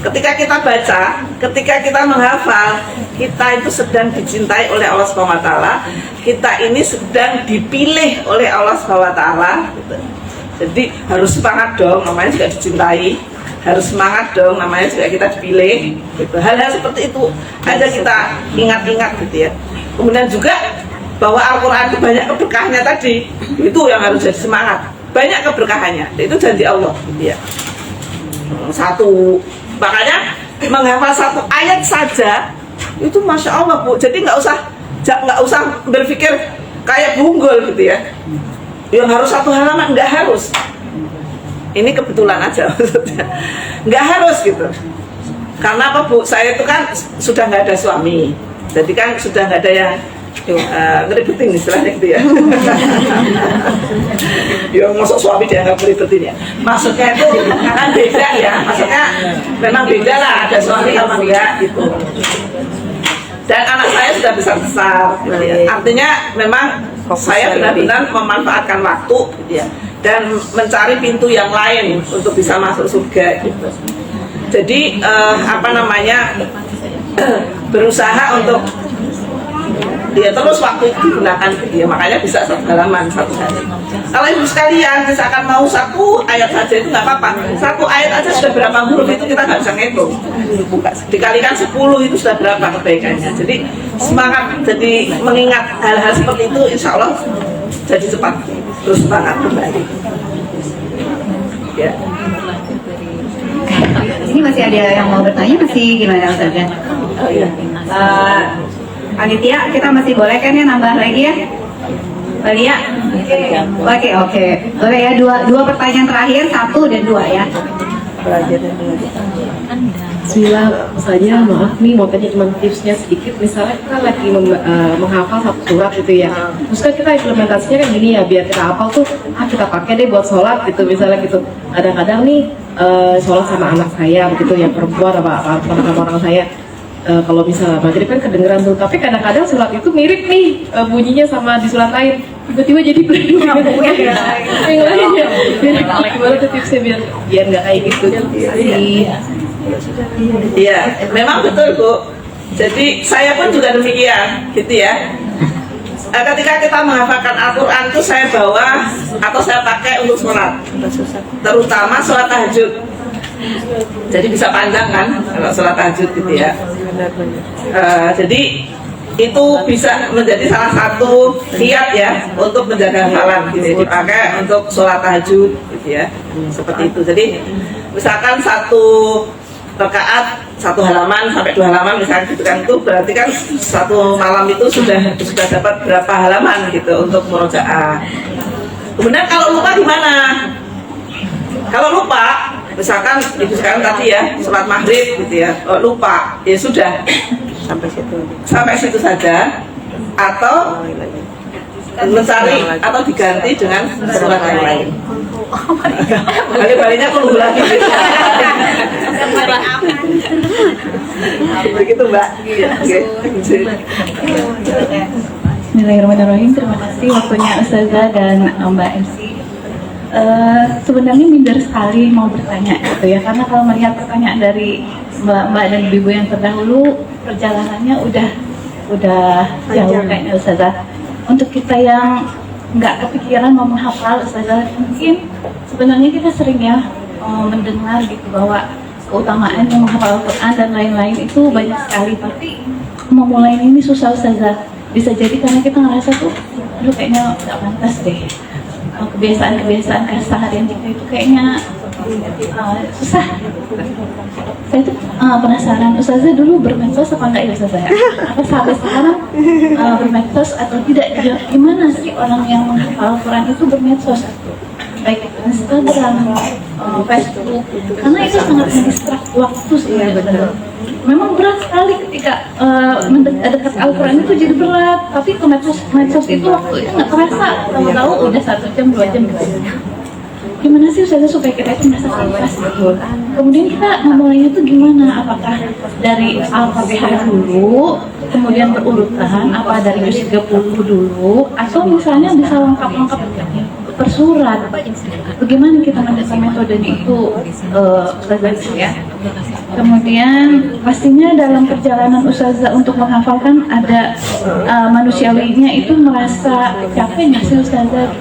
Ketika kita baca, ketika kita menghafal, kita itu sedang dicintai oleh Allah SWT. Kita ini sedang dipilih oleh Allah SWT. Gitu. Jadi harus semangat dong, namanya juga dicintai. Harus semangat dong, namanya juga kita dipilih. Gitu. Hal-hal seperti itu aja kita ingat-ingat gitu ya. Kemudian juga bahwa Al-Quran itu banyak keberkahannya tadi. Itu yang harus jadi semangat. Banyak keberkahannya, itu janji Allah gitu ya. Makanya menghafal satu ayat saja itu masya Allah Bu. Jadi nggak usah berpikir kayak bunggul gitu ya. Yang harus satu halaman, nggak harus. Ini kebetulan aja maksudnya. Nggak harus gitu. Karena apa Bu? Saya itu kan sudah nggak ada suami. Jadi kan sudah nggak ada yang ngeribetin istilahnya gitu ya. Ya masuk suami dia nggak ngeribetin ya. Maksudnya itu kan beda ya. Maksudnya memang beda lah, ada suami sama enggak gitu. Dan anak saya sudah besar-besar gitu ya. Artinya memang saya benar-benar memanfaatkan waktu gitu ya, dan mencari pintu yang lain untuk bisa masuk surga gitu. Jadi berusaha untuk dia terus waktu itu digunakan dia, makanya bisa satu halaman satu hari. Kalau ibu sekalian misalkan mau satu ayat saja itu nggak apa-apa. Satu ayat aja sudah berapa huruf itu kita nggak bisa ngitung. Dikalikan 10 itu sudah berapa kebaikannya. Jadi semangat, jadi mengingat hal-hal seperti itu, insya Allah jadi cepat terus semangat kembali. Ya. Ini masih ada yang mau bertanya, masih gimana Ustazah? Oh iya. Panitia, kita masih boleh kan ya nambah lagi ya? Balia? Oke. Boleh ya, dua pertanyaan terakhir, 1 dan 2 ya. Bismillah, misalnya maaf nih mau tanya cuma tipsnya sedikit. Misalnya kita lagi menghafal satu surat gitu ya, terus kan kita implementasinya kan gini ya, biar kita hafal tuh kita pakai deh buat sholat gitu misalnya gitu. Kadang-kadang nih sholat sama anak saya begitu yang perempuan apa orang saya, kalau misalnya maghrib kan kedengeran tuh, tapi kadang-kadang surat itu mirip nih bunyinya sama di surat lain, tiba-tiba jadi blank yang lainnya. Gimana tuh tipsnya biar nggak kayak gitu sih? Iya, memang betul Bu. Jadi saya pun juga demikian, gitu ya. Ketika kita menghafalkan Al-Quran itu saya bawa atau saya pakai untuk sholat, terutama sholat tahajud. Jadi bisa panjang kan kalau sholat tahajud gitu ya. Jadi itu bisa menjadi salah satu kiat ya untuk menjaga hafalan gitu, dipakai untuk sholat tahajud gitu ya, seperti itu. Jadi misalkan satu rakaat 1 halaman sampai 2 halaman misalnya gitu kan, itu berarti kan satu malam itu sudah dapat berapa halaman gitu untuk murojaah. Kemudian kalau lupa gimana? Kalau lupa, misalkan ibu sekarang tadi ya sholat maghrib gitu ya, lupa, ya sudah sampai situ saja. Atau mencari atau diganti dengan surat yang lain. Balik-baliknya perlu lagi. Begitu Mbak. Oke. Bismillahirrahmanirrahim. Terima kasih waktunya Ustazah dan Mbak MC. Sebenarnya minder sekali mau bertanya gitu ya, karena kalau melihat pertanyaan dari Mbak dan Ibu yang terdahulu, perjalanannya udah jauh kayaknya Ustazah. Untuk kita yang nggak kepikiran mau menghafal Ustazah, mungkin sebenarnya kita sering ya mendengar gitu bahwa keutamaan yang menghafal Al-Quran dan lain-lain itu banyak sekali, tapi memulai ini susah Ustazah. Bisa jadi karena kita ngerasa tuh, aduh kayaknya nggak pantas deh, kebiasaan-kebiasaan keseharian kita itu kayaknya susah. Saya tuh penasaran, Ustazah dulu bermedsos apa enggak ya Ustazah? Apa sampai sekarang bermedsos atau tidak? Gimana sih orang yang menghafal Al-Quran itu bermedsos? Baik itu Instagram, Facebook, karena itu sangat mendistrak waktu sebenarnya. Memang berat sekali ketika dekat Al-Quran itu jadi berat, tapi ke medsos itu waktu itu nggak terasa, tahu-tahu udah 1 jam 2 jam gitu. Gimana sih Ustazah supaya kita itu merasa puas gitu? Kemudian kita memulainya itu gimana? Apakah dari Al-Fatihah dulu, kemudian berurutan, apa dari juz 30 dulu, atau misalnya bisa lengkap-lengkap per surat? Bagaimana kita mendesak metodenya itu Ustazah ya? Kemudian pastinya dalam perjalanan Ustazah untuk menghafalkan ada manusiawinya itu merasa capek nggak sih Ustazah?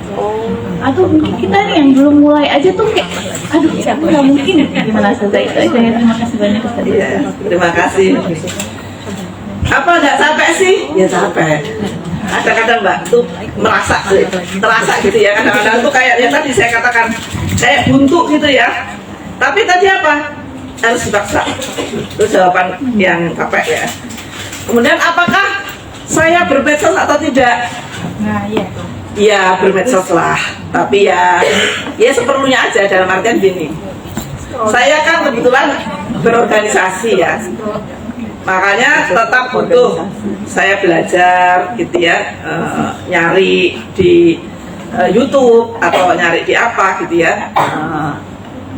Atau mungkin kita nih yang belum mulai aja tuh kayak aduh aku nggak mungkin, gimana Ustazah? Itu aja ya, terima kasih banyak Ustazah. Ya, terima kasih. Apa nggak capek sih? Ya capek. Kadang-kadang Mbak tuh terasa gitu ya, kadang-kadang tuh kayak ya tadi saya katakan kayak buntu gitu ya, tapi tadi apa? Harus dipaksa. Itu jawaban yang capek ya. Kemudian apakah saya bermedsos atau tidak? Nah iya. Ya bermedsos lah, tapi ya seperlunya aja, dalam artian gini, saya kan kebetulan berorganisasi ya, makanya tetap butuh saya belajar gitu ya, nyari di YouTube atau nyari di apa gitu ya,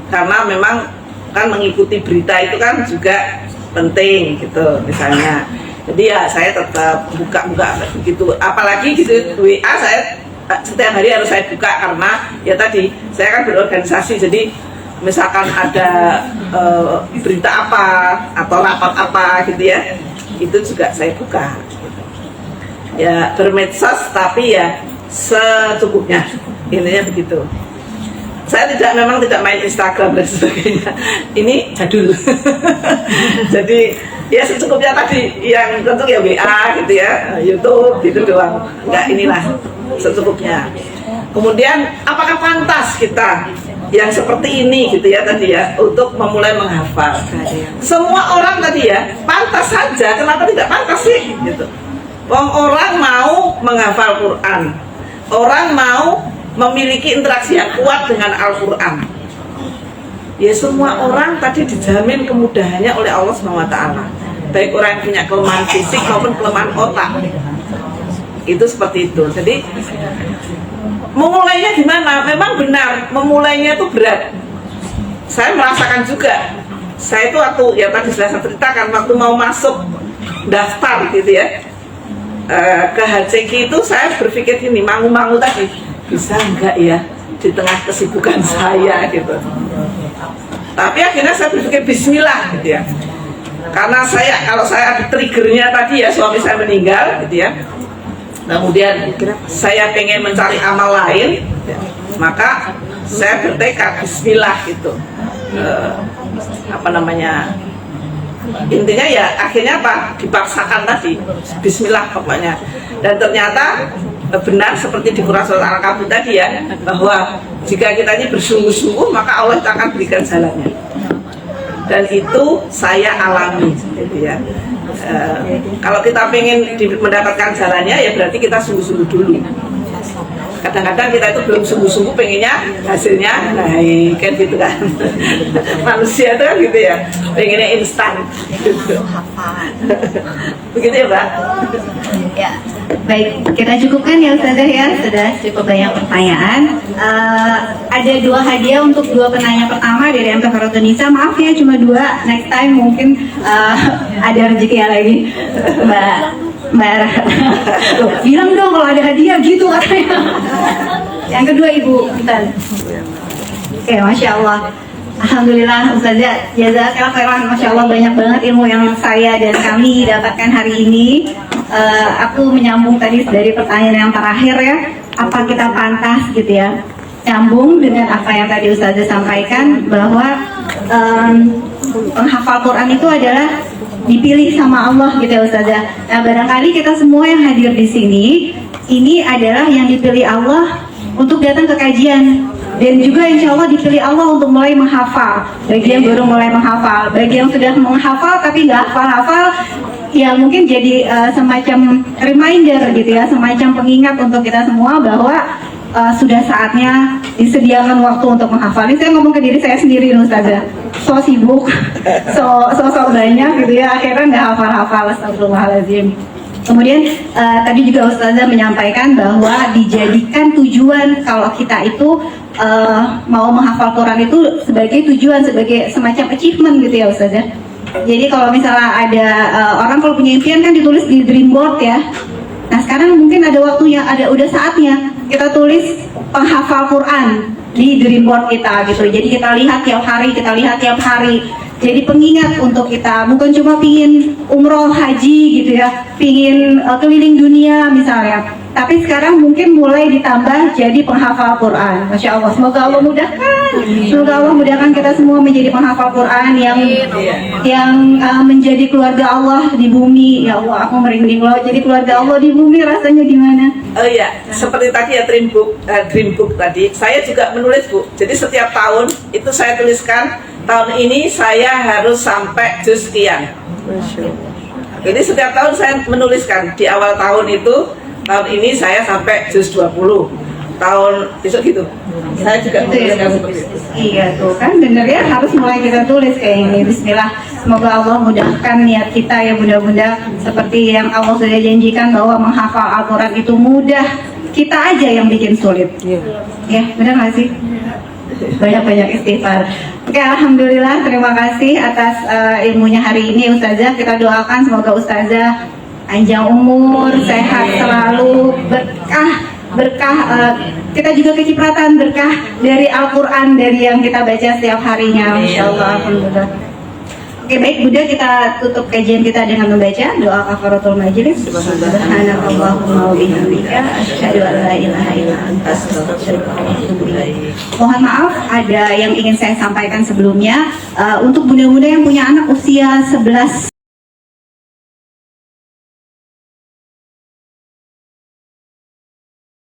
karena memang kan mengikuti berita itu kan juga penting gitu misalnya. Jadi ya saya tetap buka-buka begitu, apalagi gitu WA saya setiap hari harus saya buka karena ya tadi saya kan berorganisasi, jadi misalkan ada berita apa atau rapat apa gitu ya, itu juga saya buka. Ya bermedsos tapi ya secukupnya, intinya begitu. Saya memang tidak main Instagram dan sebagainya. Ini jadul. Jadi ya secukupnya tadi, yang tentu ya WA gitu ya, YouTube gitu doang. Enggak, inilah secukupnya. Kemudian apakah pantas kita yang seperti ini gitu ya tadi ya untuk memulai menghafal? Semua orang tadi ya pantas saja. Kenapa tidak pantas sih? Gitu. Orang mau menghafal Quran, orang mau memiliki interaksi yang kuat dengan Al-Quran. Ya semua orang tadi dijamin kemudahannya oleh Allah SWT. Baik orang yang punya kelemahan fisik maupun kelemahan otak. Itu seperti itu. Jadi memulainya gimana? Memang benar, memulainya itu berat. Saya merasakan juga. Saya itu waktu ya tadi sudah saya ceritakan, waktu mau masuk daftar gitu ya ke HCQ itu saya berpikir gini, mangu-mangu tadi, bisa enggak ya di tengah kesibukan saya gitu. Tapi akhirnya saya berpikir bismillah gitu ya. Karena kalau saya ada triggernya tadi ya, suami saya meninggal gitu ya. Kemudian saya pengen mencari amal lain, maka saya bertekad bismillah gitu. Intinya ya akhirnya apa? Dipaksakan tadi bismillah pokoknya. Dan ternyata benar seperti di Quran Surat Al-Kahfi tadi ya, bahwa jika kita ini bersungguh-sungguh maka Allah akan berikan jalannya. Dan itu saya alami gitu ya. Kalau kita pengen mendapatkan jalannya ya berarti kita sungguh-sungguh dulu. Kadang-kadang kita itu belum sungguh-sungguh pengennya hasilnya baik kan gitu kan. Manusia itu kan gitu ya, pengennya instan gitu. Begitu ya Mbak? Ya. Baik, kita cukupkan ya Ustazah ya, sudah cukup banyak pertanyaan. Ada 2 hadiah untuk 2 penanya pertama dari MT Farotunisa. Maaf ya cuma 2, next time mungkin ada rezeki ya lagi. Mbak Tuh, bilang dong kalau ada hadiah gitu katanya. Yang kedua Ibu, bentar. Oke, Masya Allah. Alhamdulillah Ustazah, jazakallah khairan. Masya Allah banyak banget ilmu yang saya dan kami dapatkan hari ini. Aku menyambung tadi dari pertanyaan yang terakhir ya, apa kita pantas gitu ya, nyambung dengan apa yang tadi Ustazah sampaikan bahwa penghafal Quran itu adalah dipilih sama Allah gitu ya Ustazah. Nah barangkali kita semua yang hadir di sini ini adalah yang dipilih Allah untuk datang ke kajian, dan juga insya Allah dipilih Allah untuk mulai menghafal. Bagi yang baru mulai menghafal, bagi yang sudah menghafal tapi nggak hafal-hafal, ya mungkin jadi semacam reminder gitu ya, semacam pengingat untuk kita semua bahwa sudah saatnya disediakan waktu untuk menghafal. Ini saya ngomong ke diri saya sendiri Ustazah, so sibuk, so banyak gitu ya, akhirnya nggak hafal-hafal. Astagfirullahaladzim. Kemudian tadi juga Ustazah menyampaikan bahwa dijadikan tujuan kalau kita itu mau menghafal Quran itu sebagai tujuan, sebagai semacam achievement gitu ya Ustazah. Jadi kalau misalnya ada orang kalau punya impian kan ditulis di dream board ya. Nah sekarang mungkin ada waktunya, udah saatnya kita tulis penghafal Quran di dream board kita gitu. Jadi kita lihat tiap hari, jadi pengingat untuk kita, bukan cuma pingin umroh haji gitu ya, pingin keliling dunia misalnya, tapi sekarang mungkin mulai ditambah jadi penghafal Quran. Masya Allah, semoga Allah mudahkan kita semua menjadi penghafal Quran yang menjadi keluarga Allah di bumi. Ya Allah, aku merinding loh, jadi keluarga Allah di bumi rasanya gimana? Oh iya, seperti tadi ya dream book tadi, saya juga menulis Bu. Jadi setiap tahun itu saya tuliskan, tahun ini saya harus sampai juz sekian. Jadi setiap tahun saya menuliskan di awal tahun itu, tahun ini saya sampai juz 20, tahun besok gitu. Saya juga menuliskan seperti itu. Iya tuh kan bener ya, harus mulai kita tulis kayak ini. Bismillah, semoga Allah mudahkan niat kita ya bunda-bunda, seperti yang Allah sudah janjikan bahwa menghafal Al-Quran itu mudah, kita aja yang bikin sulit. Ya benar nggak sih? Banyak-banyak istighfar. Oke, alhamdulillah, terima kasih atas ilmunya hari ini Ustazah. Kita doakan semoga Ustazah panjang umur, sehat selalu, berkah, kita juga kecipratan berkah dari Al-Quran, dari yang kita baca setiap harinya. Insyaallah, alhamdulillah. Oke, baik Bunda, kita tutup kajian kita dengan membaca doa kafaratul majelis. Subhanallahumma wa bihamdika asyhadu an la ilaha illa anta astaghfiruka wa atubu ilaik. Mohon maaf, ada yang ingin saya sampaikan sebelumnya. Untuk bunda-bunda yang punya anak usia 11